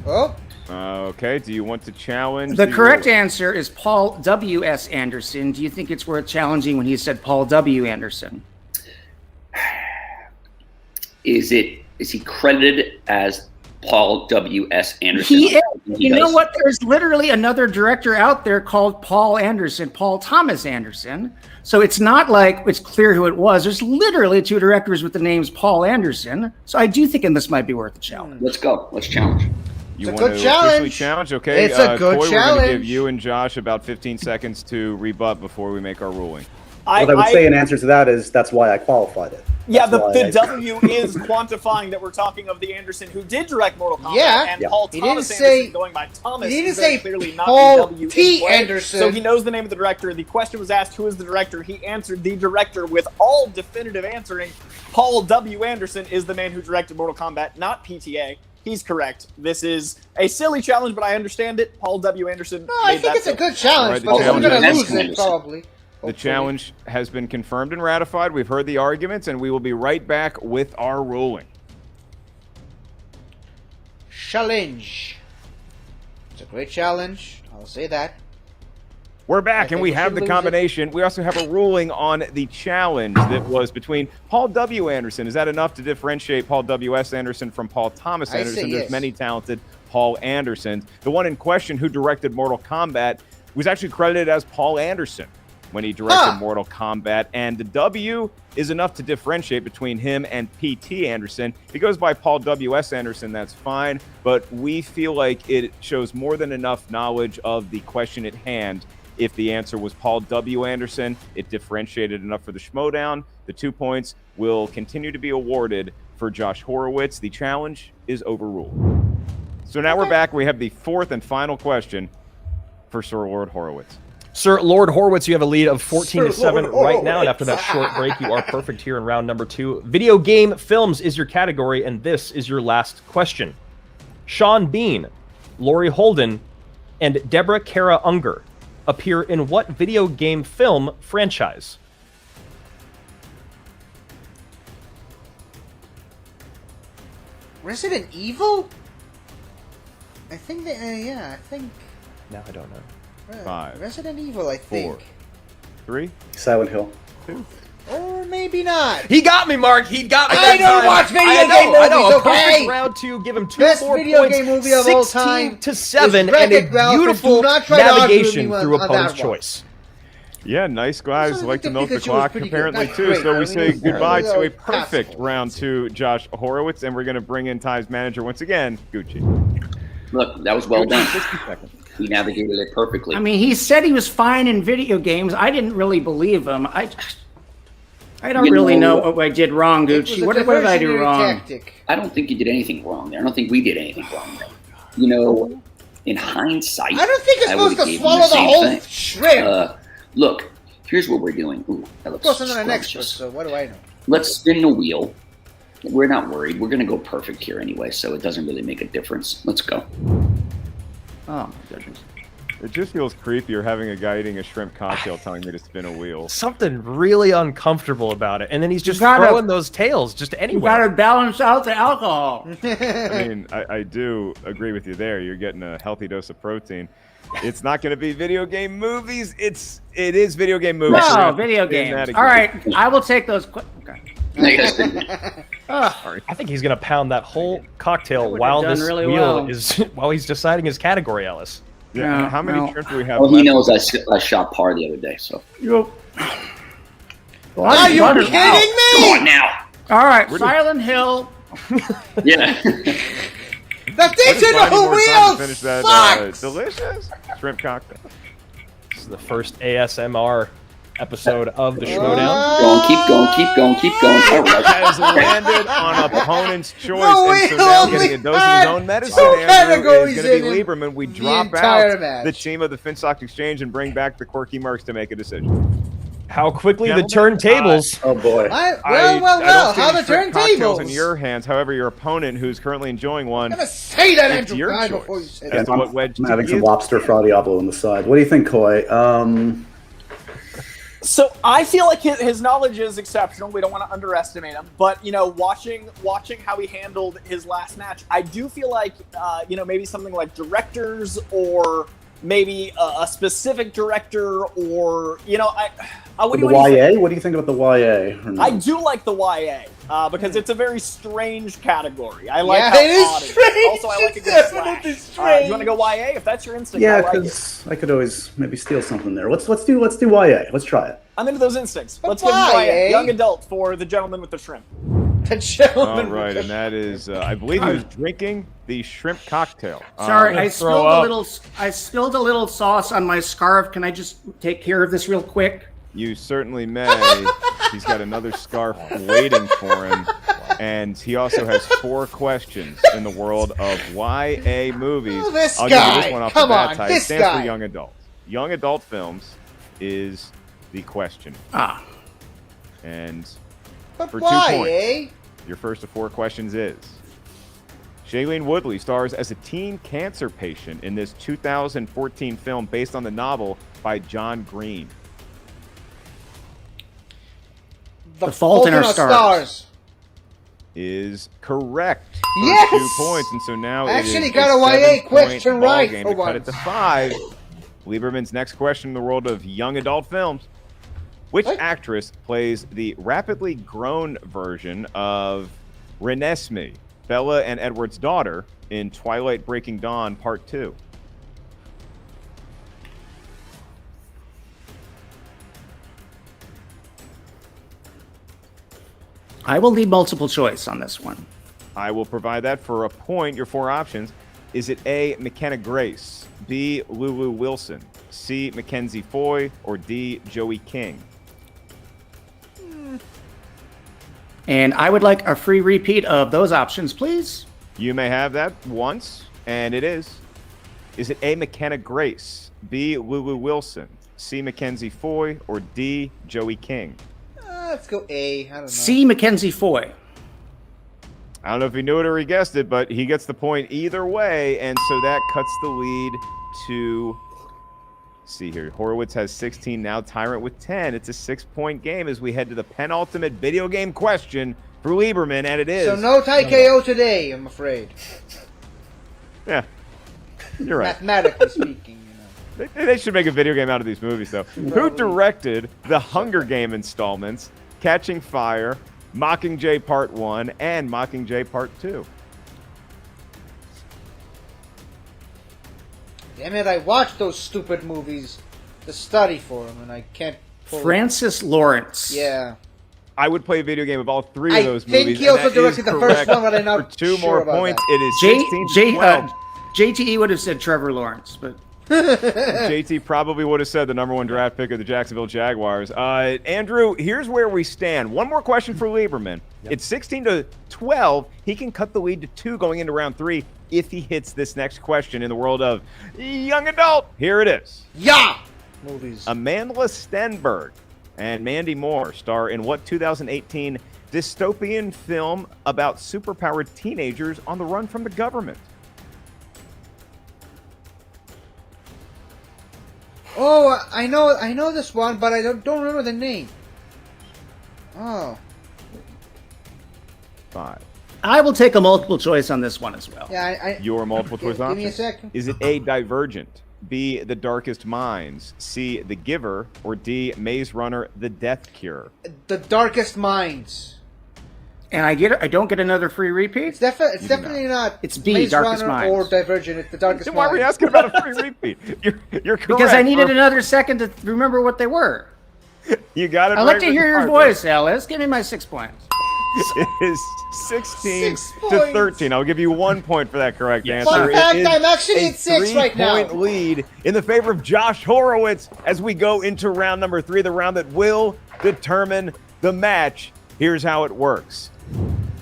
Oh. Okay, do you want to challenge? The correct answer is Paul W.S. Anderson. Do you think it's worth challenging when he said Paul W. Anderson? Is he credited as Paul W.S. Anderson? He is. He You know does. what? There's literally another director out there called Paul Anderson, Paul Thomas Anderson. So it's not like it's clear who it was. There's literally 2 directors with the names Paul Anderson. So I do think this might be worth a challenge. Let's go. Let's challenge. You It's a want good to challenge. officially challenge? Okay, It's a good Coy, We're going to give challenge. you and Josh about 15 seconds to rebut before we make our ruling. What I would say in answer to that is that's why I qualified it. Yeah, That's why the I- W is quantifying that we're talking of the Anderson who did direct Mortal Kombat, Yeah. and Yeah. Paul He Thomas didn't say- Anderson going by Thomas. he didn't is very say clearly not Paul the W T. in play. Anderson. So he knows the name of the director. The question was asked, who is the director? He answered the director with all definitive answering. Paul W. Anderson is the man who directed Mortal Kombat, not PTA. He's correct. This is a silly challenge, but I understand it. Paul W. Anderson. No, I made think that it's a simple. good challenge, All right, the but I'm challenge going to is- lose it probably. The challenge has been confirmed and ratified. We've heard the arguments, and we will be right back with our ruling. Challenge. It's a great challenge. I'll say that. We're back, and we think we have should the lose it. combination. We also have a ruling on the challenge that was between Paul W. Anderson. Is that enough to differentiate Paul W.S. Anderson from Paul Thomas I say Anderson? There's yes. many talented Paul Andersons. The one in question who directed Mortal Kombat was actually credited as Paul Anderson when he directed Mortal Kombat, and the W is enough to differentiate between him and P.T. Anderson. If he goes by Paul W.S. Anderson, that's fine, but we feel like it shows more than enough knowledge of the question at hand. If the answer was Paul W. Anderson, it differentiated enough for the Schmoedown. The 2 points will continue to be awarded for Josh Horowitz. The challenge is overruled. So now we're back. We have the 4th and final question for Sir Lord Horowitz. Sir Lord Horowitz, you have a lead of 14-7 right now, and after that short break, you are perfect here in round number 2. Video game films is your category, and this is your last question. Sean Bean, Laurie Holden, and Deborah Kara Unger appear in what video game film franchise? Resident Evil? I think that, I think... Now I don't know. 5, Resident Evil, I think. 4, 3, Silent Hill. 2. Or maybe not. He got me, Mark. He got me. I don't watch video game movies, I know. A okay? perfect round 2. Give him 2 Best more video points. game movie of all time 16-7, and Wreck-It a Ralph, and beautiful do not try to argue navigation with me through on opponent's that one. choice. Yeah, nice guys like to milk the Pikachu was clock pretty apparently good. too. Not So great, we I say mean, goodbye to a passable. perfect round 2, Josh Horowitz, and we're going to bring in Ty's manager once again, Gucci. Look, that was well done. 60 seconds. He navigated it perfectly. I mean, he said he was fine in video games. I didn't really believe him. I don't really know what I did wrong, Gucci. What did I do wrong? I don't think you did anything wrong there. I don't think we did anything wrong there. You know, in hindsight, I don't think it's supposed to swallow the whole shrimp. Look, here's what we're doing. Ooh, that Of looks course, I'm not an expert, scrumptious. so what do I know? Let's spin the wheel. We're not worried. We're going to go perfect here anyway, so it doesn't really make a difference. Let's go. Oh, my goodness. It just feels creepier having a guy eating a shrimp cocktail telling me to spin a wheel. Something really uncomfortable about it, and then he's just gotta- throwing those tails just You anywhere. gotta balance out the alcohol. I mean, I do agree with you there. You're getting a healthy dose of protein. It's not going to be video game movies. It is video game movies. Oh, video games. All right, I will take those. Okay. I think he's gonna pound that whole cocktail would've while done this really wheel well. is while he's deciding his category, Ellis. Yeah. How many shrimp do we have? Well, he left? knows I shot par the other day, so. Are you kidding me? Come on now. All right, Silent Hill. Yeah. The digital wheel Finish that sucks! delicious shrimp cocktail. This is the first ASMR episode of the Schmoedown. Keep going. All right. Has landed on opponent's choice, No, and so we now only getting a dose of his own medicine. two Andrew categories is going to in be him Lieberman. We the drop entire out match. the team of the Finstock Exchange and bring back the quirky Mercs to make a decision. How quickly the Gentlemen, turntables. Oh boy. Well, I don't see how any the shrimp cocktails in turntables? your hands. However, your opponent, who's currently enjoying one, I'm gonna say that, it's Andrew, your God, choice before you say as that. to what wedge I'm to having some use. lobster fra diavolo on the side. What do you think, Coy? So I feel like his knowledge is exceptional. We don't want to underestimate him, but you know, watching how he handled his last match, I do feel like maybe something like directors or maybe a specific director or The YA? What do you think about the YA? Or no? I do like the YA because it's a very strange category. I like Yeah, how it is odd strange. Also, I like a It's good definitely slash. Do you want to go YA? If that's your instinct, Yeah, I like it. because I could always maybe steal something there. Let's do YA. Let's try it. I'm into those instincts. But Let's give him why, YA. eh? Young adult for the gentleman with the shrimp. The gentleman. All right, and that is, I believe he was drinking the shrimp cocktail. Sorry, I throw spilled up. I spilled a little sauce on my scarf. Can I just take care of this real quick? You certainly may. He's got another scarf waiting for him. And he also has 4 questions in the world of YA movies. Oh, this I'll guy. give you this one off Come the bat, on, Ty. It this stands guy. for young adult. Young adult films is the question. And But for 2 why, points, eh? your first of 4 questions is: Shailene Woodley stars as a teen cancer patient in this 2014 film based on the novel by John Green. The Fault in Our Stars. Is correct. For Yes! 2 points, and so now Actually it is got a YA 7-point question ball right game for to cut it once. to 5. Lieberman's next question in the world of young adult films: which actress plays the rapidly grown version of Renesmee, Bella and Edward's daughter, in Twilight Breaking Dawn Part 2? I will need multiple choice on this one. I will provide that for a point. Your 4 options: is it A, McKenna Grace, B, Lulu Wilson, C, Mackenzie Foy, or D, Joey King? And I would like a free repeat of those options, please. You may have that once, and it is: is it A, McKenna Grace, B, Lulu Wilson, C. Mackenzie Foy, or D. Joey King? Let's go A. I don't know. C. Mackenzie Foy. I don't know if he knew it or he guessed it, but he gets the point either way, and so that cuts the lead to... See here, Horowitz has 16, now Tyrant with 10. It's a 6-point game as we head to the penultimate video game question for Lieberman, and it is... So no tie KO today, I'm afraid. Yeah, you're right. Mathematically speaking, you know. They should make a video game out of these movies, though. Who directed the Hunger Game installments, Catching Fire, Mockingjay Part 1, and Mockingjay Part 2? Damn it, I watched those stupid movies to study for them, and I can't pull Francis Lawrence. Yeah. I would play a video game of all three of those movies. I think he also directed the first one, but I'm not For two sure more about points, that. it is 16-12. JTE would have said Trevor Lawrence, but... JT probably would have said the #1 draft pick of the Jacksonville Jaguars. Andrew, here's where we stand. One more question for Lieberman. Yep. It's 16-12. He can cut the lead to 2 going into round 3 if he hits this next question in the world of young adult. Here it is. Yeah! Movies. Amanda Stenberg and Mandy Moore star in what 2018 dystopian film about superpowered teenagers on the run from the government? Oh, I know this one, but I don't remember the name. Oh. 5. I will take a multiple choice on this one as well. Yeah, Your multiple choice option. Give me a second. Is it A, Divergent, B, The Darkest Minds, C, The Giver, or D, Maze Runner, The Death Cure? The Darkest Minds. And I don't get another free repeat? It's definitely not. It's B, Maze Darkest Runner Minds. Or Divergent. It's The Darkest Then why Minds. were you asking about a free repeat? You're correct. Because I needed another second to remember what they were. You got it. I'd like to hear your voice, Alice. Give me my 6 points. It is 16 to 13. I'll give you 1 point for that correct answer. Fun fact, It is I'm actually a at 6 right now. 3-point lead in the favor of Josh Horowitz as we go into round number 3, the round that will determine the match. Here's how it works.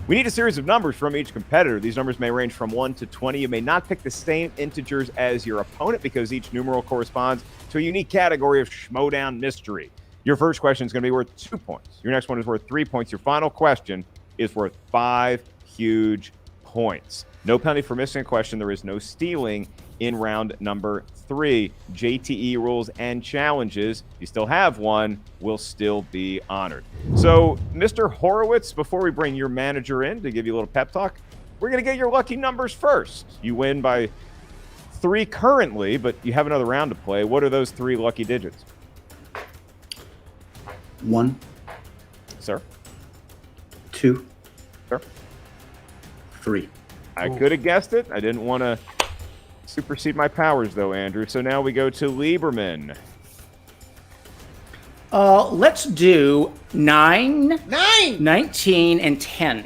We need a series of numbers from each competitor. These numbers may range from 1 to 20. You may not pick the same integers as your opponent because each numeral corresponds to a unique category of Schmoedown mystery. Your first question is going to be worth 2 points. Your next one is worth 3 points. Your final question is worth 5 huge points. No penalty for missing a question. There is no stealing in round number 3. JTE rules and challenges, you still have one, will still be honored. So, Mr. Horowitz, before we bring your manager in to give you a little pep talk, we're going to get your lucky numbers first. You win by 3 currently, but you have another round to play. What are those 3 lucky digits? 1. Sir? 2. Sir? 3. I could have guessed it. I didn't want to supersede my powers, though, Andrew. So now we go to Lieberman. Let's do 9, 9, 19, and 10.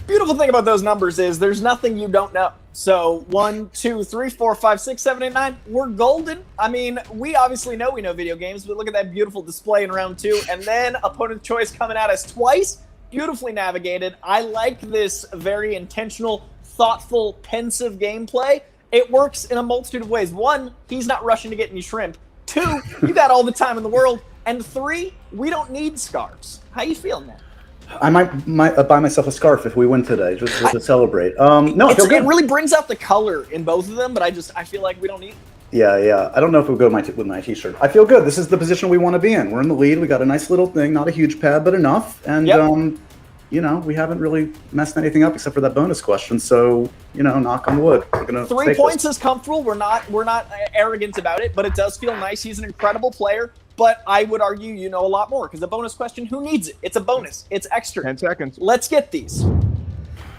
Beautiful thing about those numbers is there's nothing you don't know. So 1, 2, 3, 4, 5, 6, 7, 8, 9. We're golden. I mean, we obviously know we know video games, but look at that beautiful display in round 2. And then opponent choice coming at us twice. Beautifully navigated. I like this very intentional, thoughtful, pensive gameplay. It works in a multitude of ways. 1, he's not rushing to get any shrimp. 2, you got all the time in the world. And 3, we don't need scarves. How you feeling, man? I might buy myself a scarf if we win today, just to celebrate. No, I feel good. It really brings out the color in both of them, but I feel like we don't need. Yeah. I don't know if we'll go with my t-shirt. I feel good. This is the position we want to be in. We're in the lead. We got a nice little thing, not a huge pad, but enough. And we haven't really messed anything up except for that bonus question. So, knock on wood. We're gonna 3 points is comfortable. We're not arrogant about it, but it does feel nice. He's an incredible player. But I would argue you know a lot more because the bonus question, who needs it? It's a bonus. It's extra. 10 seconds. Let's get these.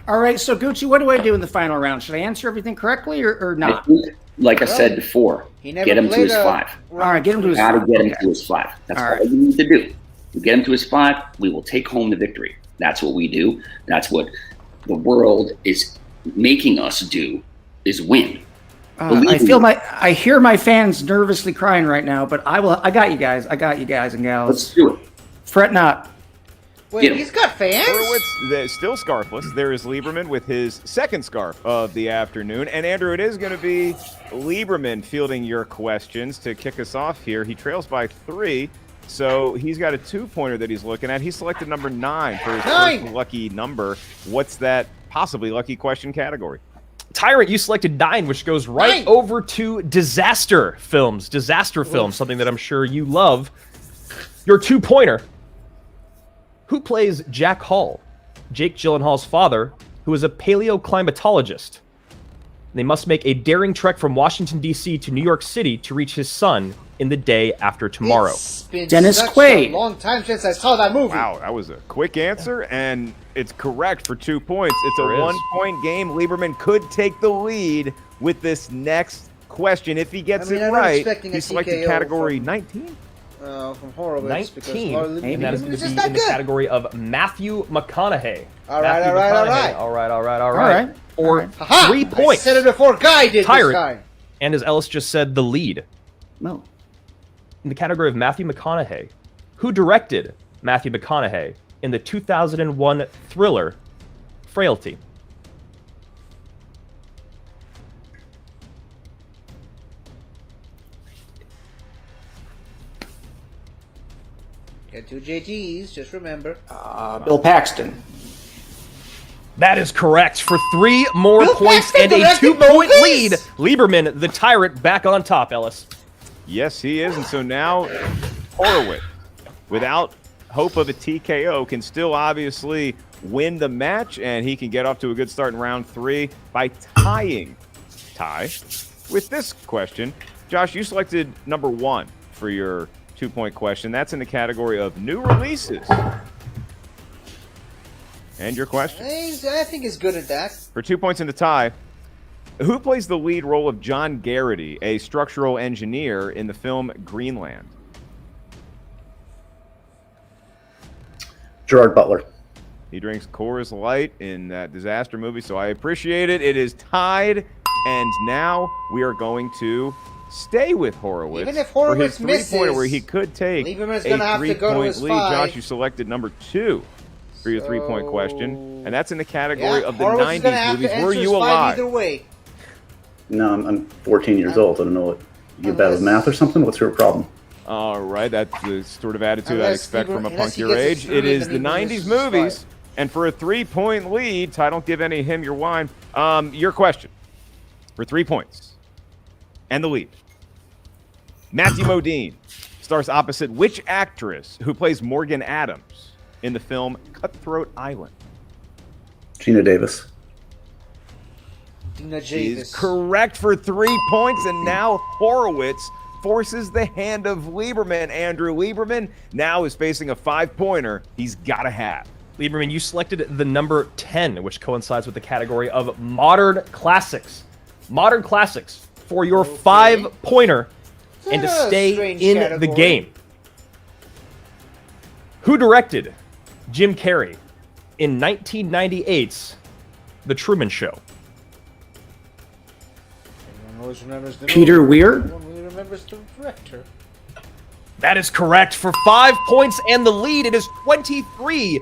All right, so Gucci, what do I do in the final round? Should I answer everything correctly or not? Like I said before, get him to his 5. All right, get him to his 5. Gotta get him to his 5. That's all you need to do. You get him to his 5, we will take home the victory. That's what we do. That's what the world is making us do, is win. I hear my fans nervously crying right now, but I got you guys and gals. Let's do it. Fret not. Wait, he's got fans? Horowitz, still scarfless. There is Lieberman with his second scarf of the afternoon. And Andrew, it is going to be Lieberman fielding your questions to kick us off here. He trails by 3, so he's got a 2-pointer that he's looking at. He selected number 9 for his first lucky number. What's that possibly lucky question category? Tyrant, you selected 9, which goes right over to disaster films. Disaster films, something that I'm sure you love. Your 2-pointer. Who plays Jack Hall, Jake Gyllenhaal's father, who is a paleoclimatologist? They must make a daring trek from Washington, D.C. to New York City to reach his son in the day after tomorrow. It's been Dennis such Quaid. a long time since I saw that movie. Wow, that was a quick answer, and it's correct for 2 points. It's a 1-point game. Lieberman could take the lead with this next question. If he gets it right, he selected category 19. From Horowitz. 19, and that is going to be in the category of Matthew McConaughey. All right. All right. Or 3 points. I said it before Guy did Tyrant. this time. And as Ellis just said, the lead. No. In the category of Matthew McConaughey, who directed Matthew McConaughey in the 2001 thriller Frailty? Get 2 JTs, just remember. Bill Paxton. That is correct for 3 more Bill points Paxton and a directed 2-point movies? lead. Lieberman, the Tyrant, back on top, Ellis. Yes, he is. And so now Horowitz, without hope of a TKO, can still obviously win the match, and he can get off to a good start in round 3 by tying Ty with this question. Josh, you selected number 1 for your 2-point question. That's in the category of new releases. And your question? I think he's good at that. For 2 points in the tie, who plays the lead role of John Garrity, a structural engineer in the film Greenland? Gerard Butler. He drinks Coors Light in that disaster movie, so I appreciate it. It is tied, and now we are going to stay with Horowitz. Even if Horowitz for his 3-pointer misses, where he could take Lieberman's a gonna have to go to 3-point his lead. 5. Josh, you selected number 2 for your 3-point question, and that's in the category of the Horowitz is gonna 90s have movies. to Were answer his you 5 alive? Either way. No, I'm 14 years old. I don't know what. You bad with math or something? What's your problem? All right, that's the sort of attitude I'd Unless expect from a unless punk he your gets age. it It through, is then the he 90s loses movies, 5. and for a 3-point lead, Ty, don't give any of him your wine. Your question for 3 points and the lead. Matthew Modine stars opposite which actress who plays Morgan Adams in the film Cutthroat Island? Gina Davis. Gina She Davis. is correct for 3 points, and now Horowitz forces the hand of Lieberman. Andrew Lieberman now is facing a 5-pointer he's got to have. Lieberman, you selected the number 10, which coincides with the category of modern classics. Modern classics for your 5-pointer and to stay in the game. Who directed Jim Carrey in 1998's The Truman Show? Always remembers the Peter Weir? Only remembers the director. That is correct for 5 points and the lead. It is 23-21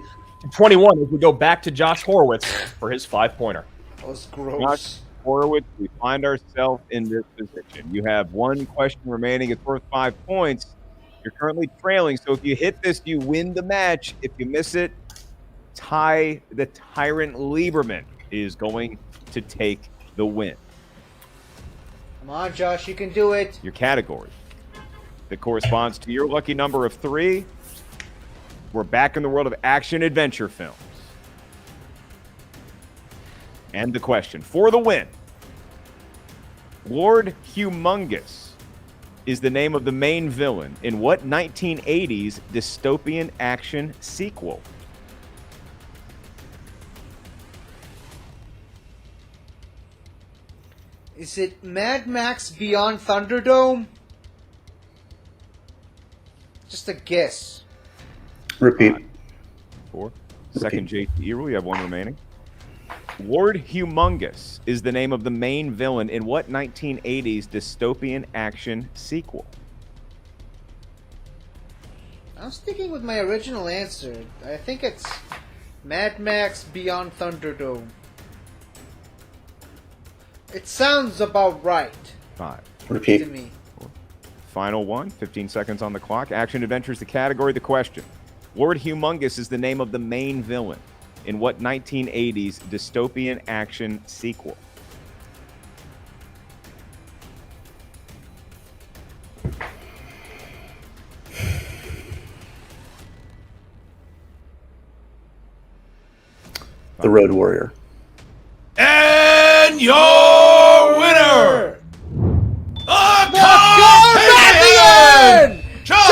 as we go back to Josh Horowitz for his 5-pointer. That was gross. Josh Horowitz, we find ourselves in this position. You have 1 question remaining. It's worth 5 points. You're currently trailing, so if you hit this, you win the match. If you miss it, Ty the Tyrant Lieberman is going to take the win. Come on, Josh, you can do it. Your category that corresponds to your lucky number of 3. We're back in the world of action-adventure films. And the question for the win. Lord Humongous is the name of the main villain in what 1980s dystopian action sequel? Is it Mad Max Beyond Thunderdome? Just a guess. Repeat. 4. Second JT rule. You have 1 remaining. Lord Humongous is the name of the main villain in what 1980s dystopian action sequel? I'm sticking with my original answer. I think it's Mad Max Beyond Thunderdome. It sounds about right. 5. Repeat. To me. Final one. 15 seconds on the clock. Action adventure is the category. The question. Lord Humongous is the name of the main villain in what 1980s dystopian action sequel? The Road Warrior. And your winner, the Carpathian, Josh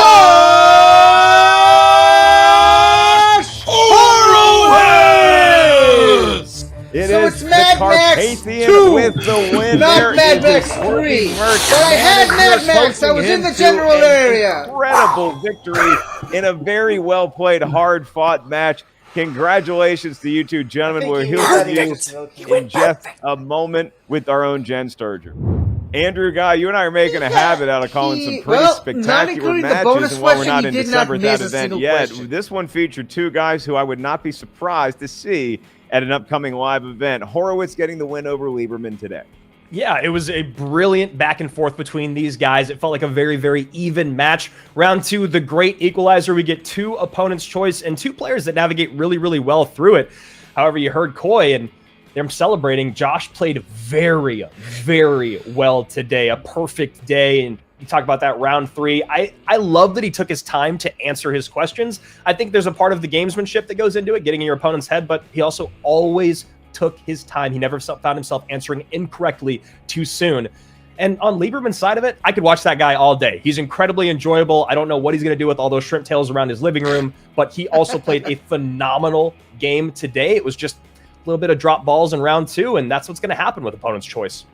Horowitz! It So is it's the Mad Max Carpathian 2, with the win. not There Mad is Max his working 3. merch But I had manager Mad Max. I was coaching in the him to general an area. Incredible victory in a very well played, hard fought match. Congratulations to you two gentlemen. We'll hear from you in just a moment with our own Jen Sturger. Andrew Guy, you and I are making a habit out of calling some pretty spectacular matches, and while we're not in December at that event yet, this one featured two guys who I would not be surprised to see at an upcoming live event. Horowitz getting the win over Lieberman today. Yeah, it was a brilliant back and forth between these guys. It felt like a very, very even match. Round 2, the great equalizer. We get 2 opponents' choice and 2 players that navigate really, really well through it. However, you heard Coy and them celebrating. Josh played very, very well today. A perfect day. And you talk about that round 3. I love that he took his time to answer his questions. I think there's a part of the gamesmanship that goes into it, getting in your opponent's head, but he also always took his time. He never found himself answering incorrectly too soon. And on Lieberman's side of it, I could watch that guy all day. He's incredibly enjoyable. I don't know what he's going to do with all those shrimp tails around his living room, but he also played a phenomenal game today. It was just a little bit of drop balls in round 2, and that's what's going to happen with opponent's choice.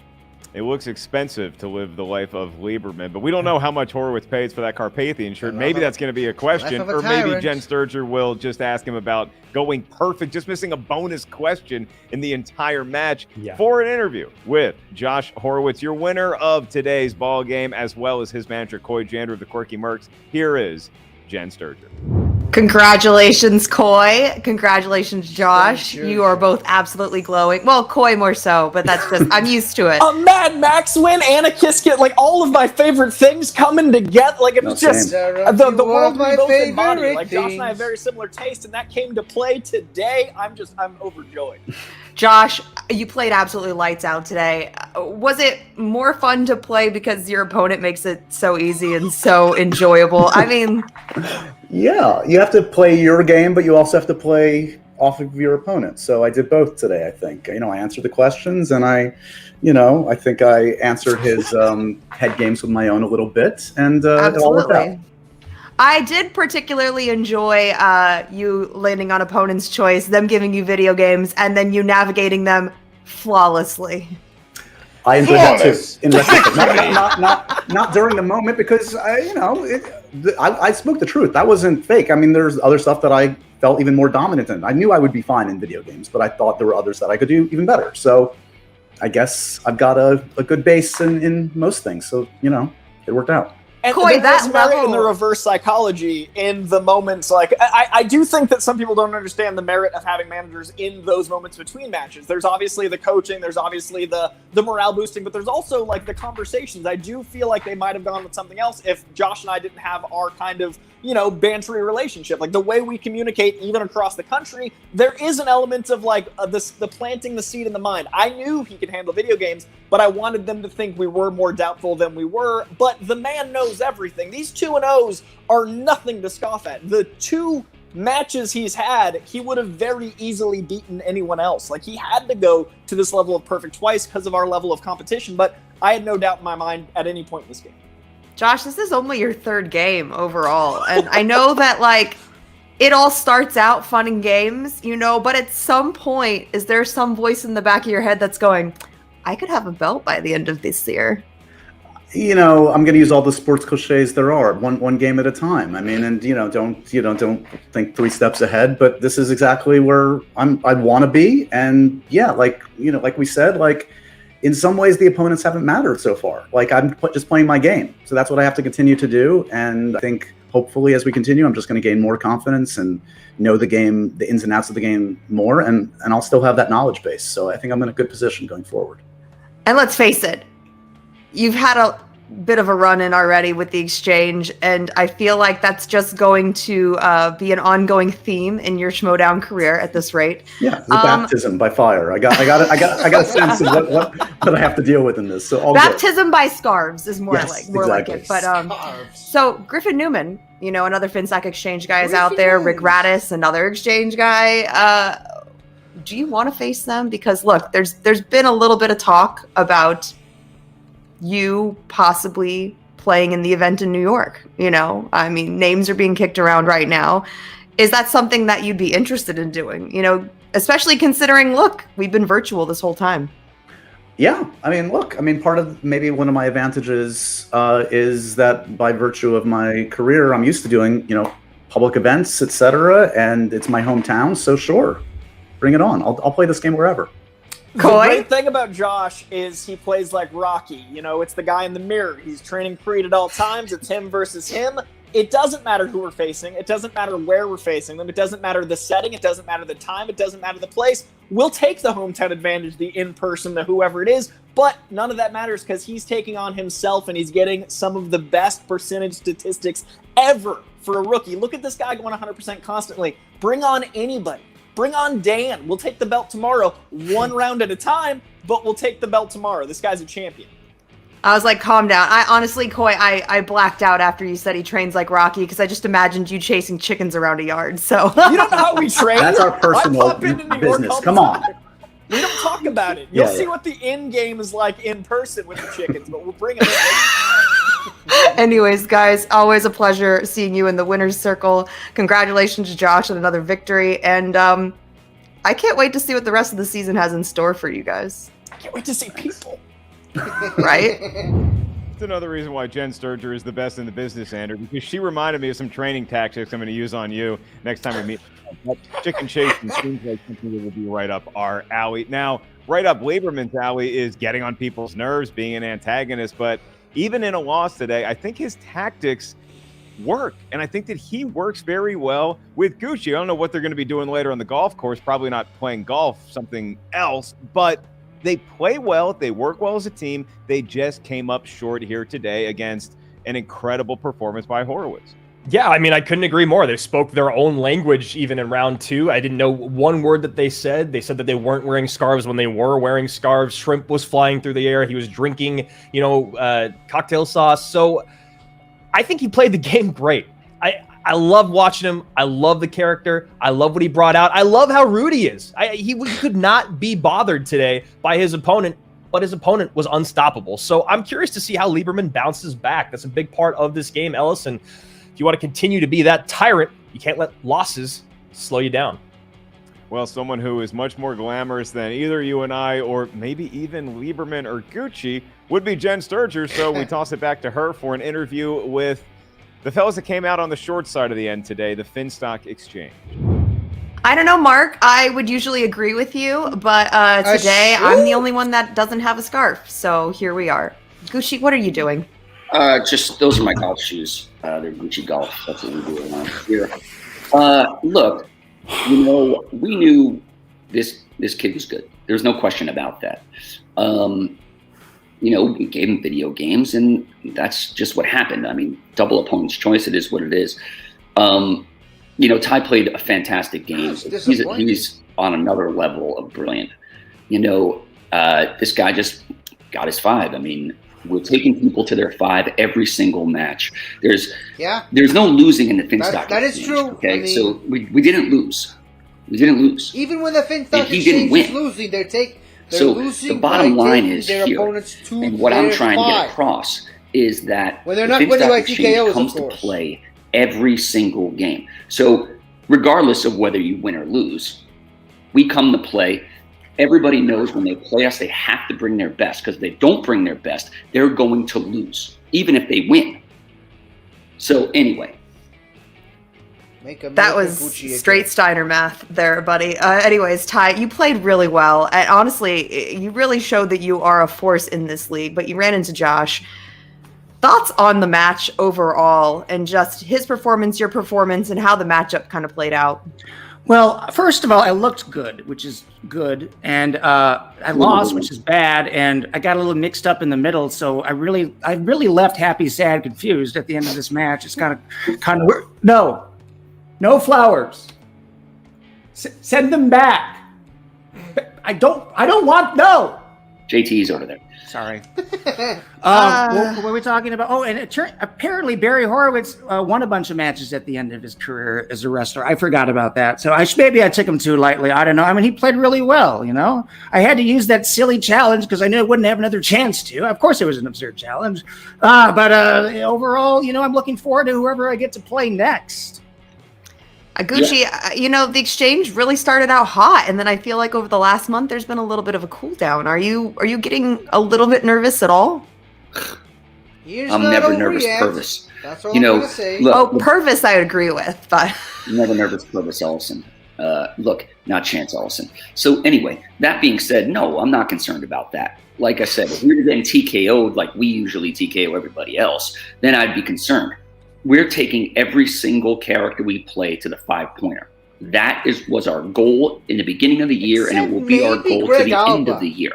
It looks expensive to live the life of Lieberman, but we don't know how much Horowitz pays for that Carpathian shirt. Maybe that's going to be a question, or maybe Jen Sturger will just ask him about going perfect, just missing a bonus question in the entire match for an interview with Josh Horowitz, your winner of today's ball game, as well as his manager, Coy Jander of the Quirky Mercs. Here is Jen Sturger. Congratulations, Coy. Congratulations, Josh. You are both absolutely glowing. Well, Coy more so, but that's just, I'm used to it. A Mad Max win and a Kiss Kit, like all of my favorite things coming together. Like it's just the world we both embody. Like Josh and I have very similar taste, and that came to play today. I'm overjoyed. Josh, you played absolutely lights out today. Was it more fun to play because your opponent makes it so easy and so enjoyable? I mean... Yeah, you have to play your game, but you also have to play off of your opponent. So I did both today, I think. I answered the questions, and I think I answered his head games with my own a little bit, and it all worked out. I did particularly enjoy you landing on opponent's choice, them giving you video games, and then you navigating them flawlessly. I enjoyed that too. In retrospect, not during the moment, because I spoke the truth. That wasn't fake. I mean, there's other stuff that I felt even more dominant in. I knew I would be fine in video games, but I thought there were others that I could do even better. So I guess I've got a good base in most things. So it worked out. And Coy, there's merit in the reverse psychology in the moments. Like I do think that some people don't understand the merit of having managers in those moments between matches. There's obviously the coaching, there's obviously the morale boosting, but there's also like the conversations. I do feel like they might have gone with something else if Josh and I didn't have our kind of bantery relationship. Like the way we communicate even across the country, there is an element of like the planting the seed in the mind. I knew he could handle video games, but I wanted them to think we were more doubtful than we were. But the man knows everything. These 2-0s are nothing to scoff at. The 2 matches he's had, he would have very easily beaten anyone else. Like he had to go to this level of perfect twice because of our level of competition, but I had no doubt in my mind at any point in this game. Josh, this is only your 3rd game overall. And I know that it all starts out fun and games, but at some point, is there some voice in the back of your head that's going, I could have a belt by the end of this year? I'm going to use all the sports cliches there are, one game at a time. I mean, and don't think 3 steps ahead. But this is exactly where I'd want to be. And yeah, like we said, in some ways the opponents haven't mattered so far. I'm just playing my game, so that's what I have to continue to do. And I think hopefully as we continue, I'm just going to gain more confidence and know the game, the ins and outs of the game more, and I'll still have that knowledge base. So I think I'm in a good position going forward. And let's face it, you've had a bit of a run-in already with the exchange, and I feel like that's just going to be an ongoing theme in your Schmoedown career at this rate. Yeah, the baptism by fire. I got a sense of what I have to deal with in this. So all baptism by scarves is more exactly. like it. But so Griffin Newman, another FinStack exchange guy is out there. Rick Radis, another exchange guy. Do you want to face them? Because look, there's been a little bit of talk about you possibly playing in the event in New York. I mean, names are being kicked around right now. Is that something that you'd be interested in doing? Especially considering, look, we've been virtual this whole time. Yeah, part of maybe one of my advantages is that by virtue of my career, I'm used to doing, public events, etc., and it's my hometown. So sure, bring it on. I'll play this game wherever. The great thing about Josh is he plays like Rocky. It's the guy in the mirror. He's training Creed at all times. It's him versus him. It doesn't matter who we're facing. It doesn't matter where we're facing them. It doesn't matter the setting. It doesn't matter the time. It doesn't matter the place. We'll take the hometown advantage, the in-person, the whoever it is, but none of that matters because he's taking on himself and he's getting some of the best percentage statistics ever for a rookie. Look at this guy going 100% constantly. Bring on anybody. Bring on Dan. We'll take the belt tomorrow, one round at a time, but we'll take the belt tomorrow. This guy's a champion. I was like, calm down. I honestly, Coy, I blacked out after you said he trains like Rocky because I just imagined you chasing chickens around a yard. So you don't know how we train. That's our personal business. Come on. We don't talk about it. You'll see what the end game is like in person with the chickens, but we'll bring it in. Anyways, guys, always a pleasure seeing you in the winner's circle. Congratulations to Josh on another victory. And I can't wait to see what the rest of the season has in store for you guys. I can't wait to see people. Right? That's another reason why Jen Sturger is the best in the business, Andrew, because she reminded me of some training tactics I'm going to use on you next time we meet. Chicken chasing seems like something that will be right up our alley. Now, right up Lieberman's alley is getting on people's nerves, being an antagonist, but even in a loss today, I think his tactics work, and I think that he works very well with Gucci. I don't know what they're going to be doing later on the golf course, probably not playing golf, something else, but they play well, they work well as a team. They just came up short here today against an incredible performance by Horowitz. Yeah, I mean, I couldn't agree more. They spoke their own language even in round two. I didn't know one word that they said. They said that they weren't wearing scarves when they were wearing scarves. Shrimp was flying through the air. He was drinking, cocktail sauce. So I think he played the game great. I love watching him. I love the character. I love what he brought out. I love how rude he is. He could not be bothered today by his opponent, but his opponent was unstoppable. So I'm curious to see how Lieberman bounces back. That's a big part of this game, Ellis. And if you want to continue to be that tyrant, you can't let losses slow you down. Well, someone who is much more glamorous than either you and I, or maybe even Lieberman or Gucci, would be Jen Sturger. So we toss it back to her for an interview with the fellas that came out on the short side of the end today, the Finstock Exchange. I don't know, Mark. I would usually agree with you, but today I'm the only one that doesn't have a scarf. So here we are. Gucci, what are you doing? Just those are my golf shoes. They're Gucci golf. That's what we do around here. Look, we knew this kid was good. There's no question about that. We gave him video games, and that's just what happened. I mean, double opponent's choice. It is what it is. Ty played a fantastic game. He's on another level of brilliant. This guy just got his 5. I mean, we're taking people to their 5 every single match. There's no losing in the Finstock. That is true. Okay, I mean, so we didn't lose. We didn't lose. Even when the Finstock exchange is losing, they're losing. The bottom line is their here, opponents to and what I'm trying to get 5. across is that when they're the not winning by exchange TKOs, comes to play every single game. So regardless of whether you win or lose, we come to play. Everybody knows when they play us, they have to bring their best, because if they don't bring their best, they're going to lose, even if they win. So anyway. That was straight Steiner math there, buddy. Anyways, Ty, you played really well. And honestly, you really showed that you are a force in this league, but you ran into Josh. thoughts on the match overall and just his performance, your performance, and how the matchup kind of played out. Well, first of all, I looked good, which is good, and I lost, which is bad, and I got a little mixed up in the middle. So I really left happy, sad, confused at the end of this match. It's kind of no flowers. Send them back. I don't want no. JT's over there. Sorry. What were we talking about? Oh, and apparently Barry Horowitz won a bunch of matches at the end of his career as a wrestler. I forgot about that. So maybe I took him too lightly. I don't know. I mean, he played really well, you know? I had to use that silly challenge because I knew I wouldn't have another chance to. Of course, it was an absurd challenge. But overall, you know, I'm looking forward to whoever I get to play next. Gucci, you know, the exchange really started out hot, and then I feel like over the last month there's been a little bit of a cool down. Are you getting a little bit nervous at all? I'm never nervous, Purvis. That's all you know, I'm gonna say. Look, Purvis I agree with, but never nervous, Purvis Ellison. Look, not Chance Ellison. So anyway, that being said, no, I'm not concerned about that. Like I said, if we were getting TKO'd like we usually TKO everybody else, then I'd be concerned. We're taking every single character we play to the 5-pointer. That was our goal in the beginning of the year, and it will be our goal to the end of the year.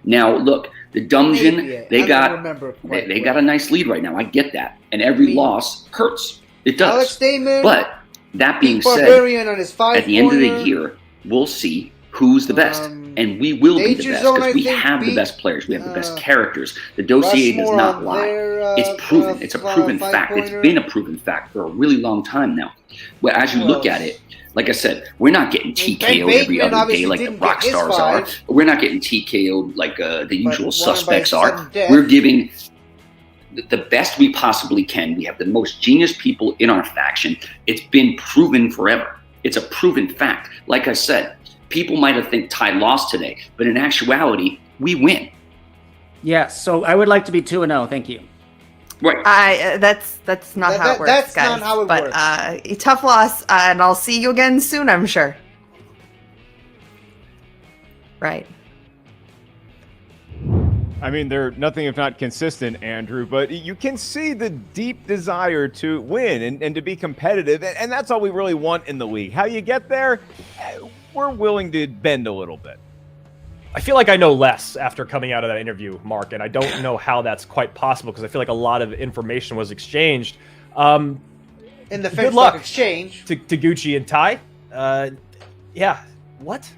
Now, look, the Dungeon, they got a nice lead right now. I get that. And every loss hurts. It does. Alex Damon, but that being said, at the end of the year, we'll see who's the best. And we will be the best because we have the best players. We have the best characters. The dossier does not lie. It's proven. It's a proven fact. It's been a proven fact for a really long time now. Well, as you look at it, like I said, we're not getting TKO'd every other day like the rock stars are. We're not getting TKO'd like the usual suspects are. We're giving the best we possibly can. We have the most genius people in our faction. It's been proven forever. It's a proven fact. Like I said, people might have think Ty lost today, but in actuality, we win. Yes, so I would like to be 2-0. Thank you. Right. That's not how it works, that's guys. not how it works. Tough loss, and I'll see you again soon, I'm sure. Right. I mean, they're nothing if not consistent, Andrew, but you can see the deep desire to win and to be competitive, and that's all we really want in the league. How you get there, we're willing to bend a little bit. I feel like I know less after coming out of that interview, Mark, and I don't know how that's quite possible because I feel like a lot of information was exchanged. In the good luck exchange to Gucci and Ty. Yeah. What?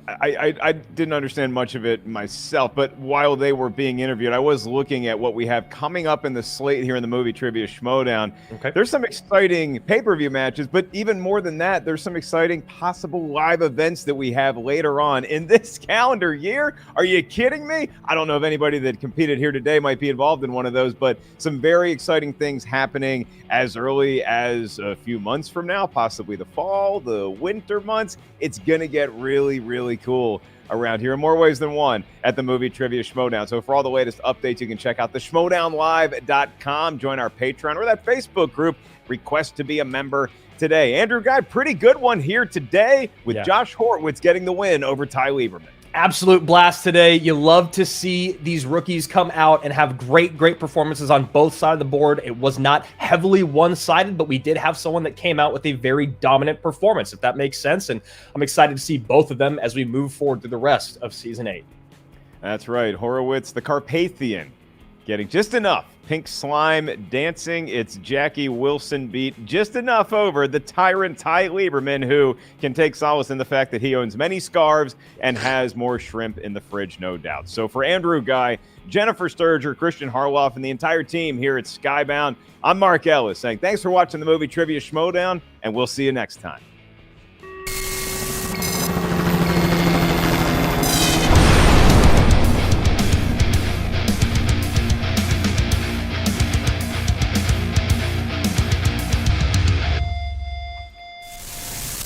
I didn't understand much of it myself, but while they were being interviewed, I was looking at what we have coming up in the slate here in the movie trivia Schmoedown. Okay. There's some exciting pay-per-view matches, but even more than that, there's some exciting possible live events that we have later on in this calendar year. Are you kidding me? I don't know if anybody that competed here today might be involved in one of those, but some very exciting things happening as early as a few months from now, possibly the fall, the winter months. It's going to get really, really cool around here in more ways than one at the movie trivia Schmoedown. So for all the latest updates, you can check out the schmoedownlive.com, join our Patreon or that Facebook group, request to be a member today. Andrew Guy, pretty good one here today with Josh Horowitz getting the win over Ty Lieberman. Absolute blast today. You love to see these rookies come out and have great performances on both sides of the board. It was not heavily one-sided, but we did have someone that came out with a very dominant performance, if that makes sense. And I'm excited to see both of them as we move forward through the rest of Season 8. That's right. Horowitz, the Carpathian, getting just enough pink slime dancing. It's Jackie Wilson beat just enough over the tyrant Ty Lieberman, who can take solace in the fact that he owns many scarves and has more shrimp in the fridge, no doubt. So for Andrew Guy, Jennifer Sturger, Christian Harloff, and the entire team here at Skybound, I'm Mark Ellis saying thanks for watching the movie trivia Schmoedown, and we'll see you next time.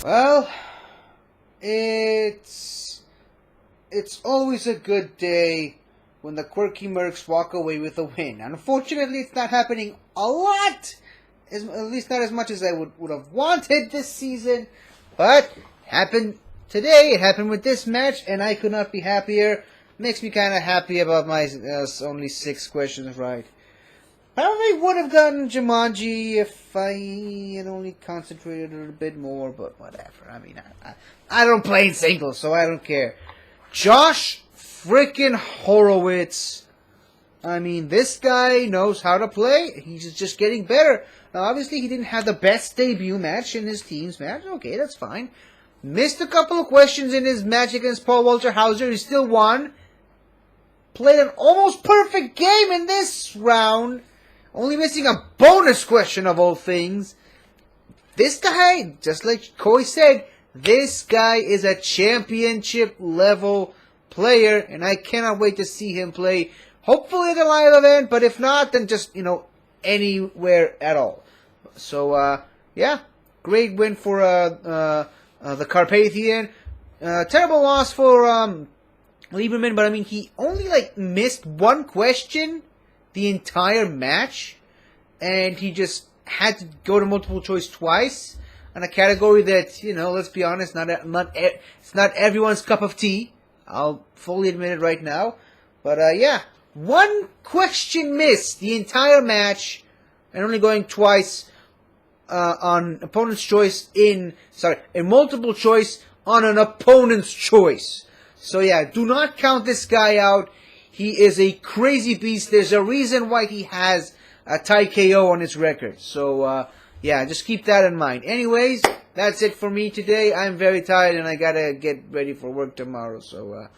Well, it's always a good day when the quirky mercs walk away with a win. Unfortunately, it's not happening a lot, at least not as much as I would have wanted this season, but happened today. It happened with this match, and I could not be happier. Makes me kind of happy about my only 6 questions right. Probably would have gotten Jumanji if I had only concentrated a little bit more, but whatever. I mean, I don't play in singles, so I don't care. Josh freaking Horowitz. I mean, this guy knows how to play. He's just getting better. Now, obviously, he didn't have the best debut match in his team's match. Okay, that's fine. Missed a couple of questions in his match against Paul Walter Hauser. He still won. Played an almost perfect game in this round. Only missing a bonus question of all things. This guy, just like Koi said, this guy is a championship level player, and I cannot wait to see him play. Hopefully at a live event, but if not, then just, anywhere at all. So, yeah, great win for the Carpathian. Terrible loss for Lieberman, but I mean, he only missed one question the entire match, and he just had to go to multiple choice twice on a category that, let's be honest, it's not everyone's cup of tea. I'll fully admit it right now. But yeah, one question missed the entire match, and only going twice on opponent's choice in multiple choice on an opponent's choice. So yeah, do not count this guy out. He is a crazy beast. There's a reason why he has a tie KO on his record. So, yeah, just keep that in mind. Anyways, that's it for me today. I'm very tired and I gotta get ready for work tomorrow. So,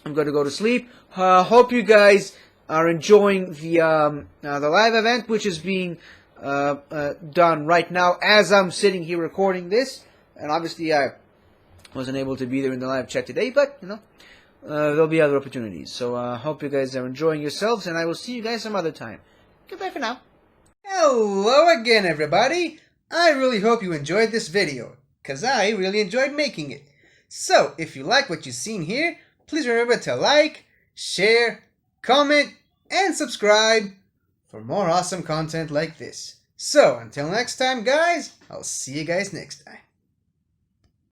I'm gonna go to sleep. Hope you guys are enjoying the live event, which is being done right now as I'm sitting here recording this. And obviously, I wasn't able to be there in the live chat today, but, there'll be other opportunities. So, hope you guys are enjoying yourselves, and I will see you guys some other time. Goodbye for now. Hello again, everybody. I really hope you enjoyed this video, because I really enjoyed making it. So, if you like what you've seen here, please remember to like, share, comment, and subscribe for more awesome content like this. So, until next time, guys, I'll see you guys next time.